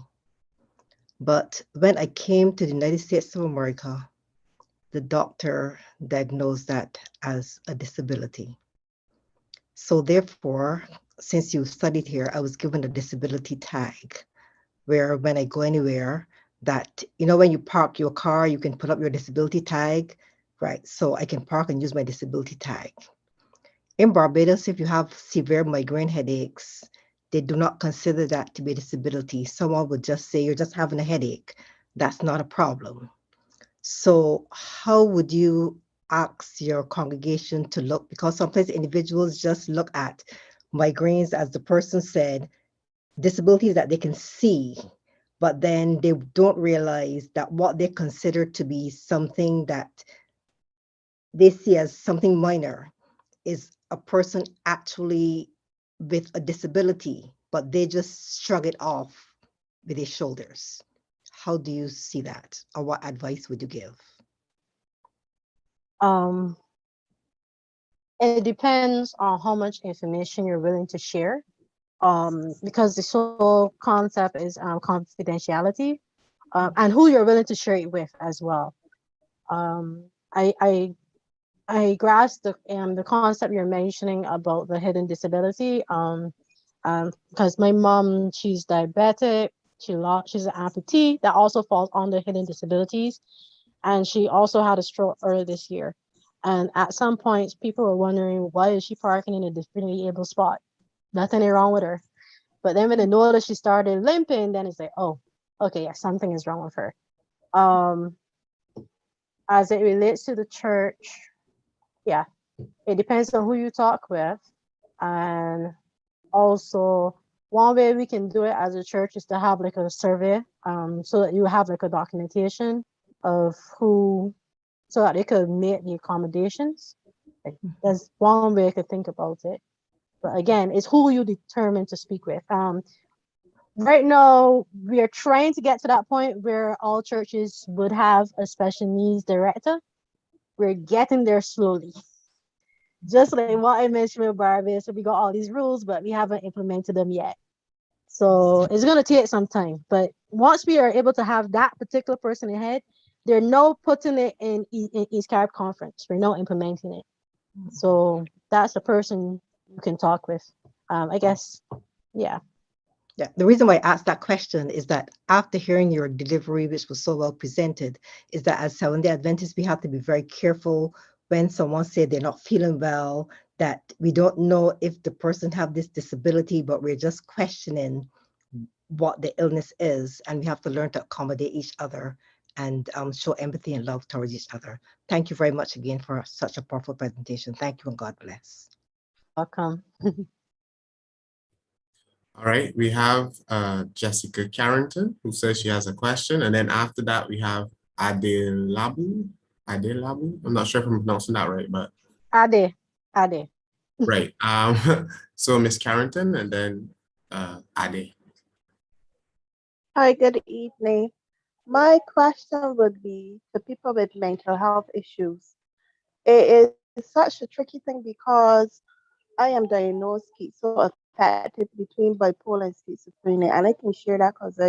But when I came to the United States of America, the doctor diagnosed that as a disability. So therefore, since you studied here, I was given a disability tag, where when I go anywhere, that, you know, when you park your car, you can put up your disability tag right? So I can park and use my disability tag. In Barbados, if you have severe migraine headaches, they do not consider that to be a disability. Someone would just say, you're just having a headache. That's not a problem. So how would you ask your congregation to look? Because sometimes individuals just look at migraines, as the person said, disabilities that they can see, but then they don't realize that what they consider to be something that they see as something minor is a person actually with a disability, but they just shrug it off with their shoulders. How do you see that? Or what advice would you give? It depends on how much information you're willing to share. Because the whole concept is confidentiality, and who you're willing to share it with as well. I grasp the concept you're mentioning about the hidden disability. Because my mom, she's diabetic, she's an amputee that also falls under hidden disabilities, and she also had a stroke earlier this year. And at some points, people were wondering, why is she parking in a differently able spot? Nothing wrong with her. But then when they noticed she started limping, then it's like, oh, okay, yeah, something is wrong with her. As it relates to the church, yeah, it depends on who you talk with. And also, one way we can do it as a church is to have like a survey, so that you have like a documentation of who, so that they could make the accommodations. Like, that's one way I could think about it. But again, it's who you determine to speak with. Right now, we are trying to get to that point where all churches would have a special needs director. We're getting there slowly. Just like what I mentioned with Barbados, so we got all these rules, but we haven't implemented them yet. So it's going to take some time. But once we are able to have that particular person ahead, they're now putting it in East Carib Conference. We're now implementing it. So that's the person you can talk with. I guess, yeah. Yeah, the reason why I asked that question is that after hearing your delivery, which was so well presented, is that as Seventh-day Adventists, we have to be very careful when someone said they're not feeling well, that we don't know if the person have this disability, but we're just questioning what the illness is, and we have to learn to accommodate each other and show empathy and love towards each other. Thank you very much again for such a powerful presentation. Thank you and God bless. Welcome. All right, we have Jessica Carrington, who says she has a question. And then after that, we have Adelabu. I'm not sure if I'm pronouncing that right, but. Ade. Right. So Miss Carrington and then Ade. Hi, good evening. My question would be to people with mental health issues. It is such a tricky thing because I am diagnosed schizoaffective between bipolar and schizophrenia, and I can share that because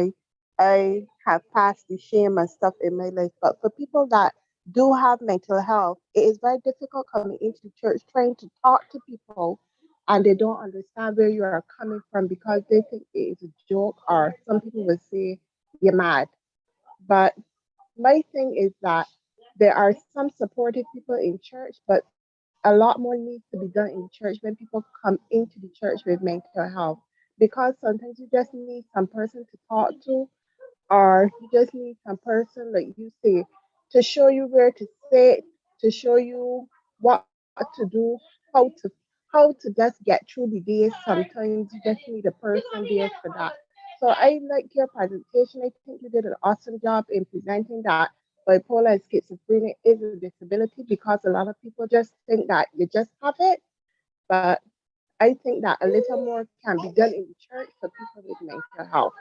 I have passed the shame and stuff in my life. But for people that do have mental health, it is very difficult coming into church trying to talk to people, and they don't understand where you are coming from because they think it is a joke, or some people will say you're mad. But my thing is that there are some supportive people in church, but a lot more needs to be done in church when people come into the church with mental health. Because sometimes you just need some person to talk to, or you just need some person, like you say, to show you where to sit, to show you what to do, how to how to just get through the day. Sometimes you just need a person there for that. So I like your presentation. I think you did an awesome job in presenting that bipolar and schizophrenia is a disability, because a lot of people just think that you just have it. But I think that a little more can be done in the church for people with mental health.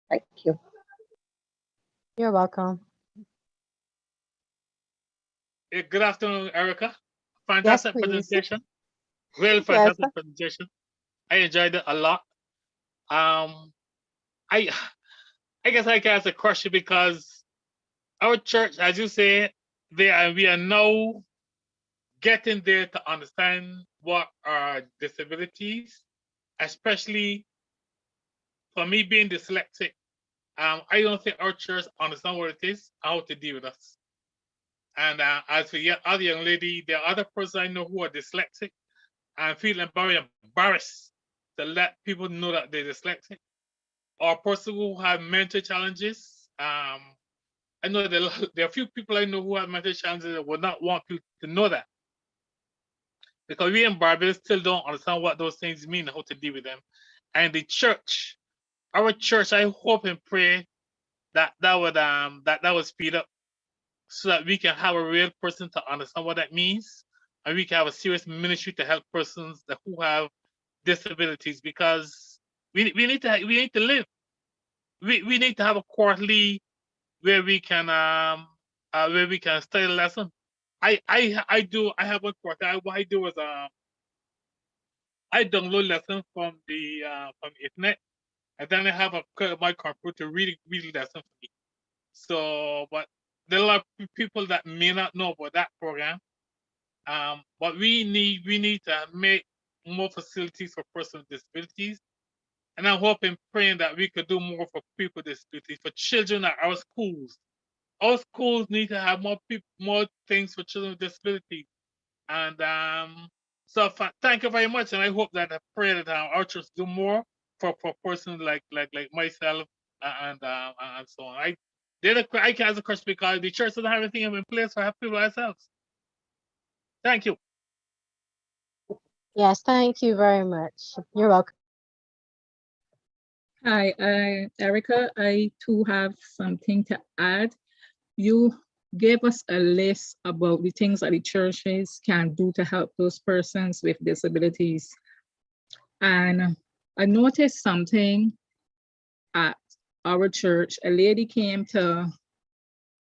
Thank you. You're welcome. Good afternoon, Erica. Fantastic Yes, please. presentation. Really Yes. fantastic presentation. I enjoyed it a lot. I guess I can ask a question because our church, as you say, we are now getting there to understand what are disabilities, especially for me being dyslexic. I don't think our church understand what it is, how to deal with us. And as for the other young lady, there are other persons I know who are dyslexic and feeling very embarrassed to let people know that they're dyslexic, or a person who have mental challenges. I know there are a few people I know who have mental challenges that would not want people to know that, because we in Barbados still don't understand what those things mean and how to deal with them. And the church, our church, I hope and pray that that would speed up, so that we can have a real person to understand what that means, and we can have a serious ministry to help persons who have disabilities, because we need to live. We need to have a quarterly where we can study a lesson. I have one quarter. What I do is I download lessons from the internet, and then I have my computer reading lesson for me. So, but there are a lot of people that may not know about that program. But we need to make more facilities for persons with disabilities, and I'm hoping, praying that we could do more for people with disabilities, for children at our schools. Our schools need to have more things for children with disabilities. And so thank you very much, and I hope that I pray that our church do more for persons like myself and so on. I can ask a question because the church doesn't have anything in place for help people ourselves. Thank you. Yes, thank you very much. You're welcome. Hi, Erica. I too have something to add. You gave us a list about the things that the churches can do to help those persons with disabilities. And I noticed something at our church. A lady came to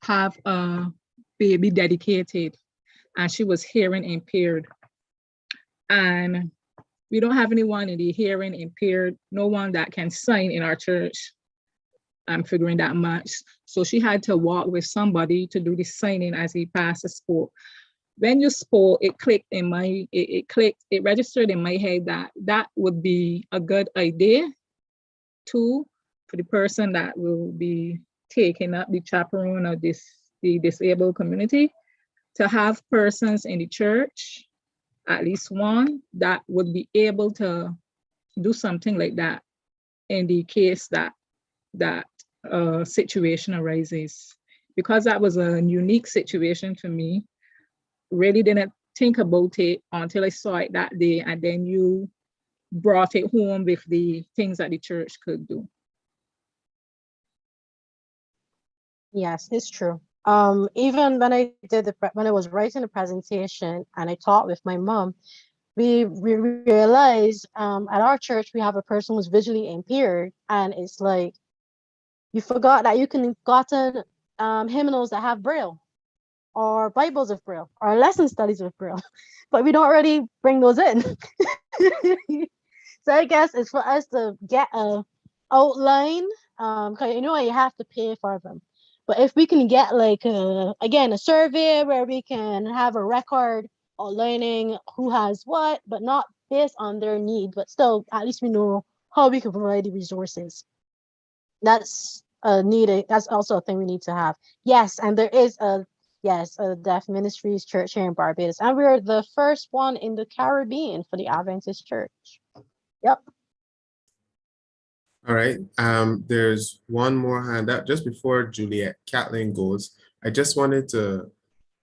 have a baby dedicated, and she was hearing impaired. And we don't have anyone in the hearing impaired, no one that can sign in our church. I'm figuring that much. So she had to walk with somebody to do the signing as the pastor spoke. When you spoke, it registered in my head that that would be a good idea too, for the person that will be taking up the chaperone of the disabled community, to have persons in the church, at least one, that would be able to do something like that in the case that situation arises. Because that was a unique situation for me. Really didn't think about it until I saw it that day, and then you brought it home with the things that the church could do. Yes, it's true. Even when I was writing the presentation and I talked with my mom, we realized at our church we have a person who's visually impaired, and it's like you forgot that you can gotten hymnals that have Braille, or Bibles of Braille, or lesson studies with Braille, but we don't really bring those in. So I guess it's for us to get a outline, because you have to pay for them. But if we can get like again a survey where we can have a record outlining who has what, but not based on their need, but still at least we know how we can provide the resources. That's needed. That's also a thing we need to have. Yes, and there is a Deaf Ministries church here in Barbados, and we're the first one in the Caribbean for the Adventist church. Yep. All right. There's one more hand up just before Juliet Catlin goes. I just wanted to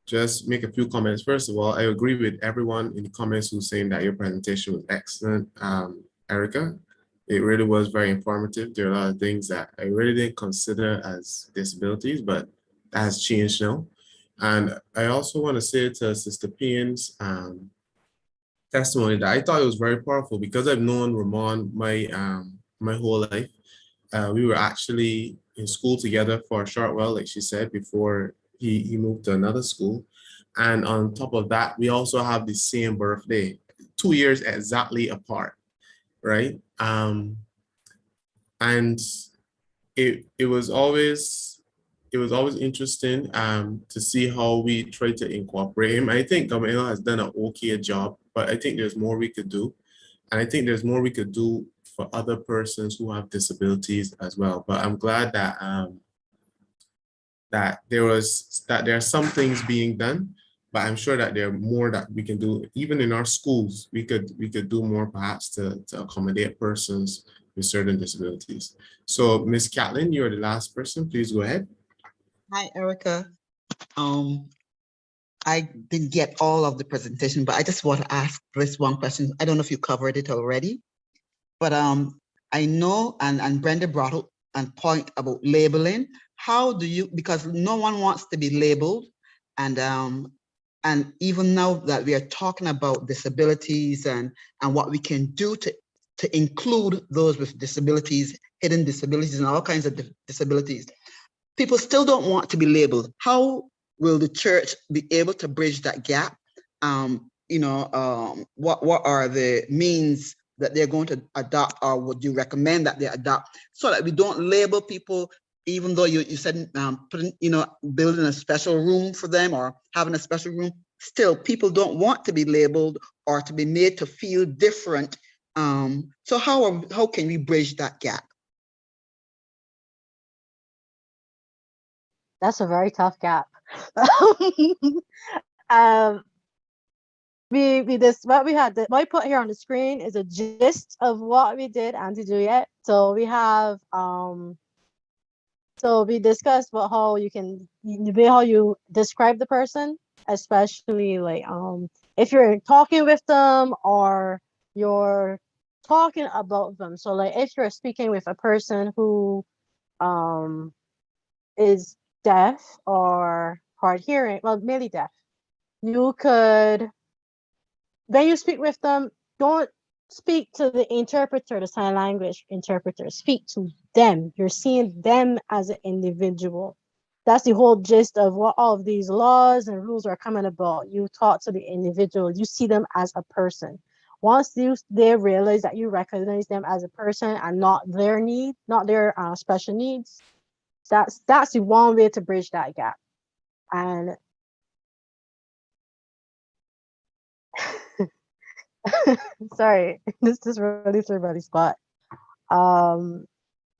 just make a few comments. First of all, I agree with everyone in the comments who's saying that your presentation was excellent, Erica. It really was very informative. There are a lot of things that I really didn't consider as disabilities, but that has changed now. And I also want to say to Sister Pian's testimony that I thought it was very powerful, because I've known Ramon my whole life. We were actually in school together for a short while, like she said, before he moved to another school. And on top of that, we also have the same birthday, 2 years exactly apart, right? And it was always interesting to see how we try to incorporate him. I think Gamaliel has done an okay job, but I think there's more we could do. And I think there's more we could do for other persons who have disabilities as well. But I'm glad that that there are some things being done, but I'm sure that there are more that we can do. Even in our schools, we could do more perhaps to accommodate persons with certain disabilities. So Ms. Catlin, you're the last person. Please go ahead. Hi, Erica. I didn't get all of the presentation, but I just want to ask this one question. I don't know if you covered it already, but I know, and Brenda brought up a point about labeling. How do you, because no one wants to be labeled, and even now that we are talking about disabilities and what we can do to include those with disabilities, hidden disabilities, and all kinds of disabilities, people still don't want to be labeled. How will the church be able to bridge that gap? What are the means that they're going to adopt, or would you recommend that they adopt, so that we don't label people, even though you said building a special room for them or having a special room? Still, people don't want to be labeled or to be made to feel different. So how can we bridge that gap? That's a very tough gap. What I put here on the screen is a gist of what we did, Auntie Juliet. So we have so we discussed about how you describe the person, especially like if you're talking with them or you're talking about them. So like if you're speaking with a person who is deaf or hard hearing, well, mainly deaf, you could, when you speak with them, don't speak to the interpreter, the sign language interpreter. Speak to them. You're seeing them as an individual. That's the whole gist of what all of these laws and rules are coming about. You talk to the individual. You see them as a person. Once they realize that you recognize them as a person and not their need, not their special needs, that's the one way to bridge that gap. And sorry, this just really threw me on the spot.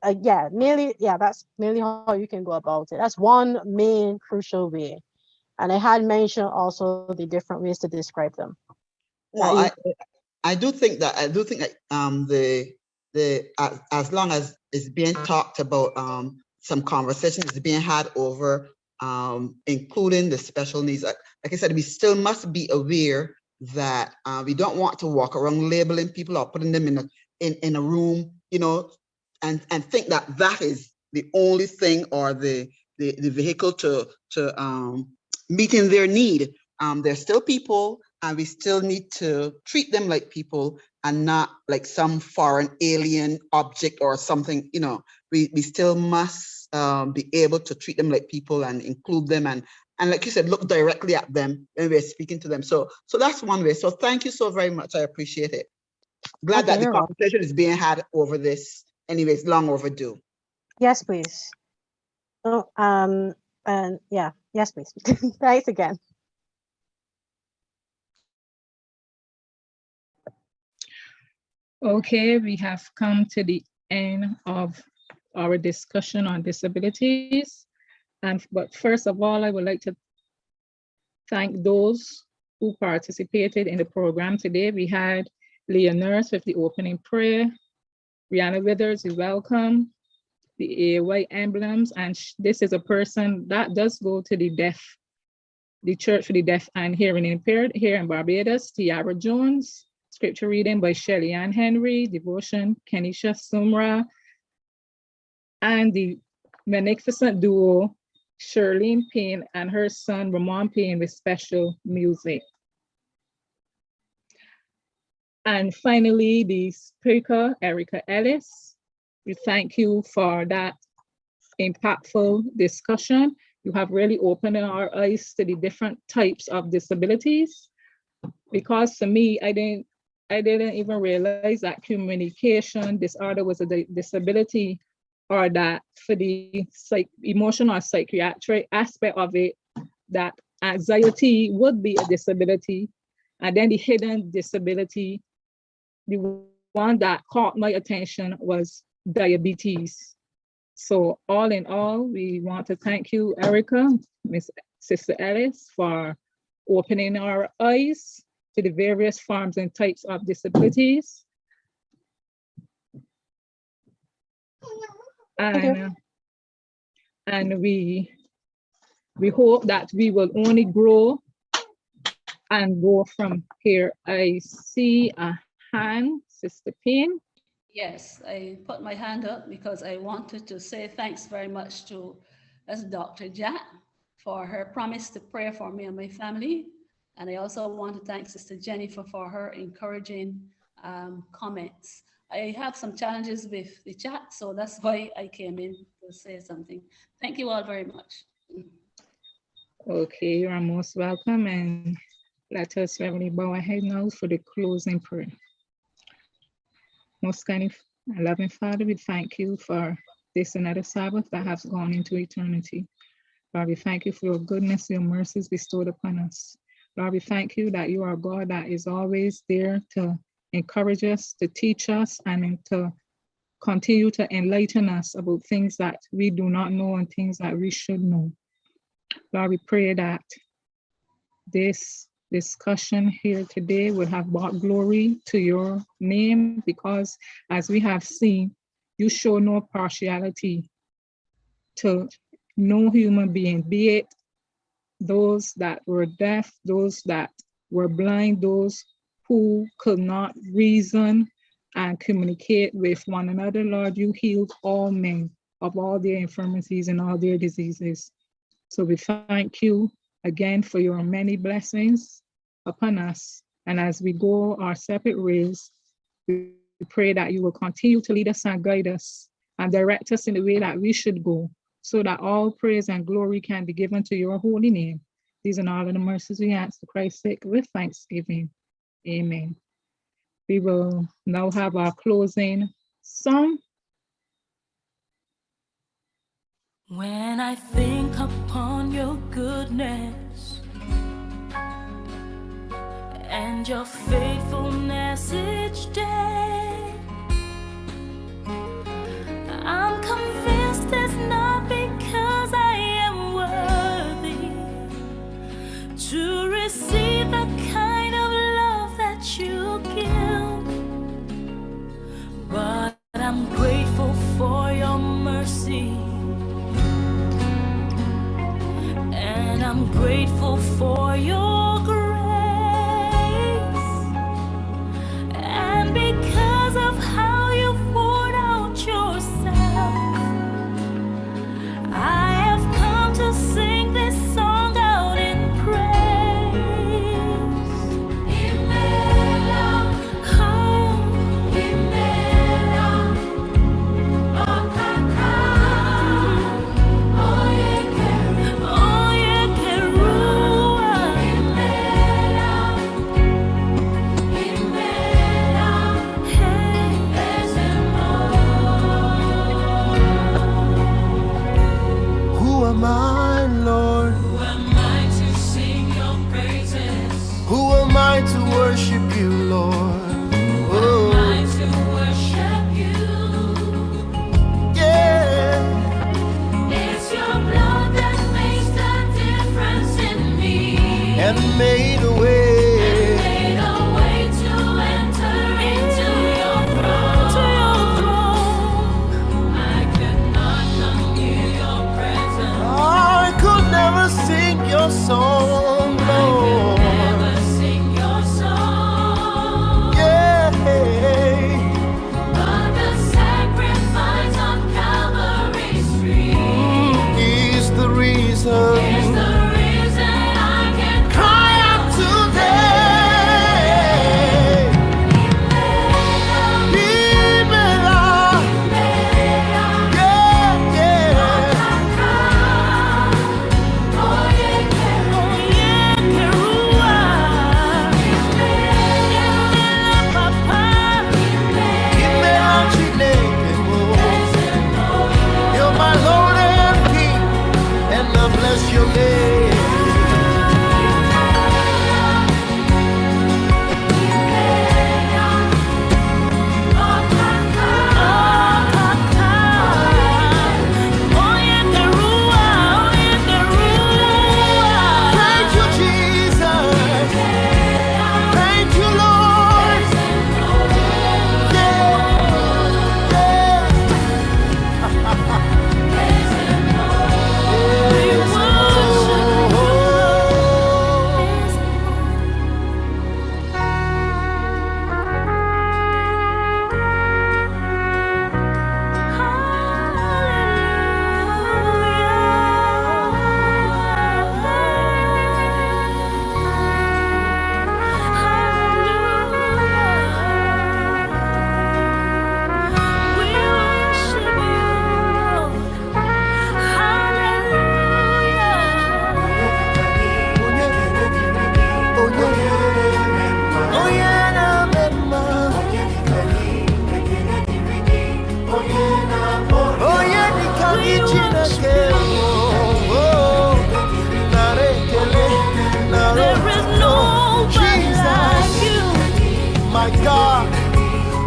That's mainly how you can go about it. That's one main crucial way. And I had mentioned also the different ways to describe them. Well, I do think that as long as it's being talked about, some conversation is being had over, including the special needs. Like I said, we still must be aware that we don't want to walk around labeling people or putting them in a room, and think that is the only thing or the vehicle to meeting their need. They're still people, and we still need to treat them like people and not like some foreign alien object or something. We still must be able to treat them like people and include them, and like you said, look directly at them when we're speaking to them. So that's one way. So thank you so very much. I appreciate it. Glad that the conversation is being had over this. Anyways, long overdue. Yes, please. Oh, and yeah, yes, please. Thanks again. Okay, we have come to the end of our discussion on disabilities. But first of all, I would like to thank those who participated in the program today. We had Leah Nurse with the opening prayer, Rihanna Withers, you welcome, the AAY emblems, and this is a person that does go to the Church for the Deaf and Hearing Impaired here in Barbados, Tiara Jones, scripture reading by Shelly Ann Henry, devotion, Kenisha Sumra, and the magnificent duo, Shirlene Payne and her son, Ramon Payne, with special music. And finally, the speaker, Erica Ellis. We thank you for that impactful discussion. You have really opened our eyes to the different types of disabilities. Because for me, I didn't even realize that communication disorder was a disability, or that for the emotional or psychiatric aspect of it, that anxiety would be a disability. And then the hidden disability, the one that caught my attention was diabetes. So all in all, we want to thank you, Erica, Miss Sister Ellis, for opening our eyes to the various forms and types of disabilities. And we hope that we will only grow and go from here. I see a hand, Sister Payne. Yes, I put my hand up because I wanted to say thanks very much to Dr. Jack for her promise to pray for me and my family. And I also want to thank Sister Jennifer for her encouraging comments. I have some challenges with the chat, so that's why I came in to say something. Thank you all very much. Okay, you are most welcome, and let us really bow our head now for the closing prayer. Most kind and loving Father, we thank you for this another Sabbath that has gone into eternity. Lord, we thank you for your goodness, your mercies bestowed upon us. Lord, we thank you that you are God that is always there to encourage us, to teach us, and to continue to enlighten us about things that we do not know and things that we should know. Lord, we pray that this discussion here today will have brought glory to your name, because as we have seen, you show no partiality to no human being, be it those that were deaf, those that were blind, those who could not reason and communicate with one another. Lord, you healed all men of all their infirmities and all their diseases. So we thank you again for your many blessings upon us. And as we go our separate ways, we pray that you will continue to lead us and guide us and direct us in the way that we should go, so that all praise and glory can be given to your holy name. These are all of the mercies we ask for Christ's sake with thanksgiving. Amen. We will now have our closing song. When I think upon your goodness and your faithfulness each day, I'm convinced it's not because I am worthy to receive the kind of love that you give, but I'm grateful for your mercy, and I'm grateful for your grace, and because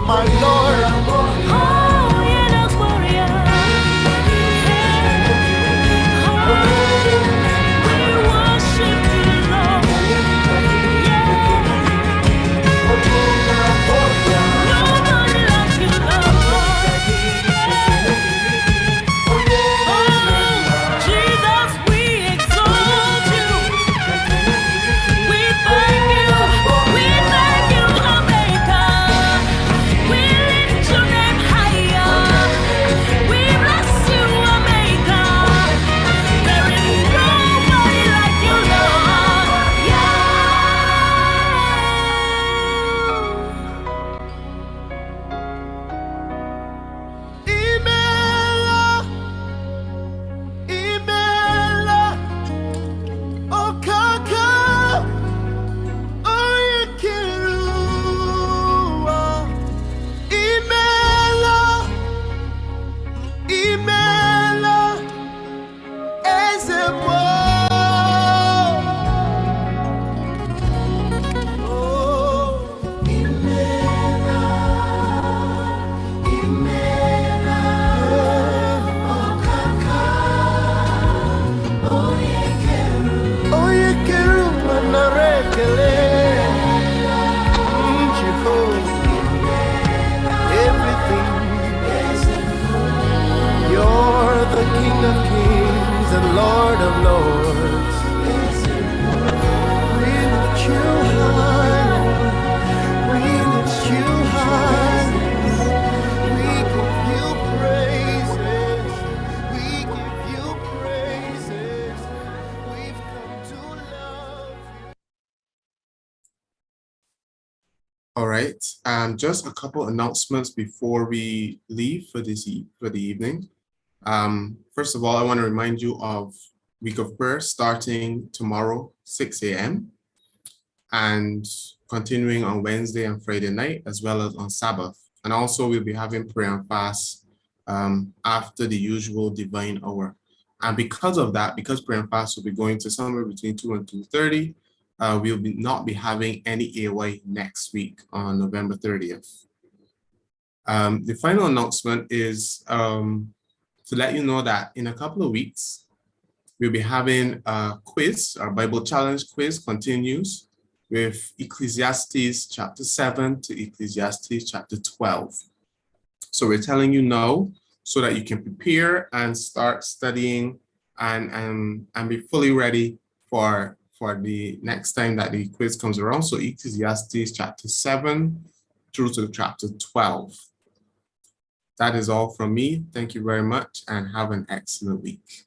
my Lord. Oh, you're the warrior. We worship you, Lord. Nobody like you, Lord. Oh, Jesus, we exalt you. We thank you, Omega. We lift your name higher. We bless you, Omega. There is nobody like you, Lord. Imela, Imela, Okaka, Oyekirua. Imela, Imela, Ezebo. Oh, Imela, Imela, Okaka, Oyekeru, Manarekele, Jehovah, everything. You're the King of Kings and Lord of Lords. We lift you high. We lift you high. We give you praises. We give you praises. We've come to love you. All right, just a couple announcements before we leave for the evening. First of all, I want to remind you of Week of Prayer starting tomorrow, 6 a.m. and continuing on Wednesday and Friday night, as well as on Sabbath. And also we'll be having prayer and fast after the usual divine hour. And because of that, because prayer and fast will be going to somewhere between 2 and 2:30, we'll not be having any AY next week on November 30th. The final announcement is to let you know that in a couple of weeks, we'll be having a quiz. Our Bible Challenge quiz continues with Ecclesiastes chapter 7 to Ecclesiastes chapter 12. So we're telling you now so that you can prepare and start studying and be fully ready for the next time that the quiz comes around. So Ecclesiastes chapter 7 through to chapter 12. That is all from me. Thank you very much and have an excellent week.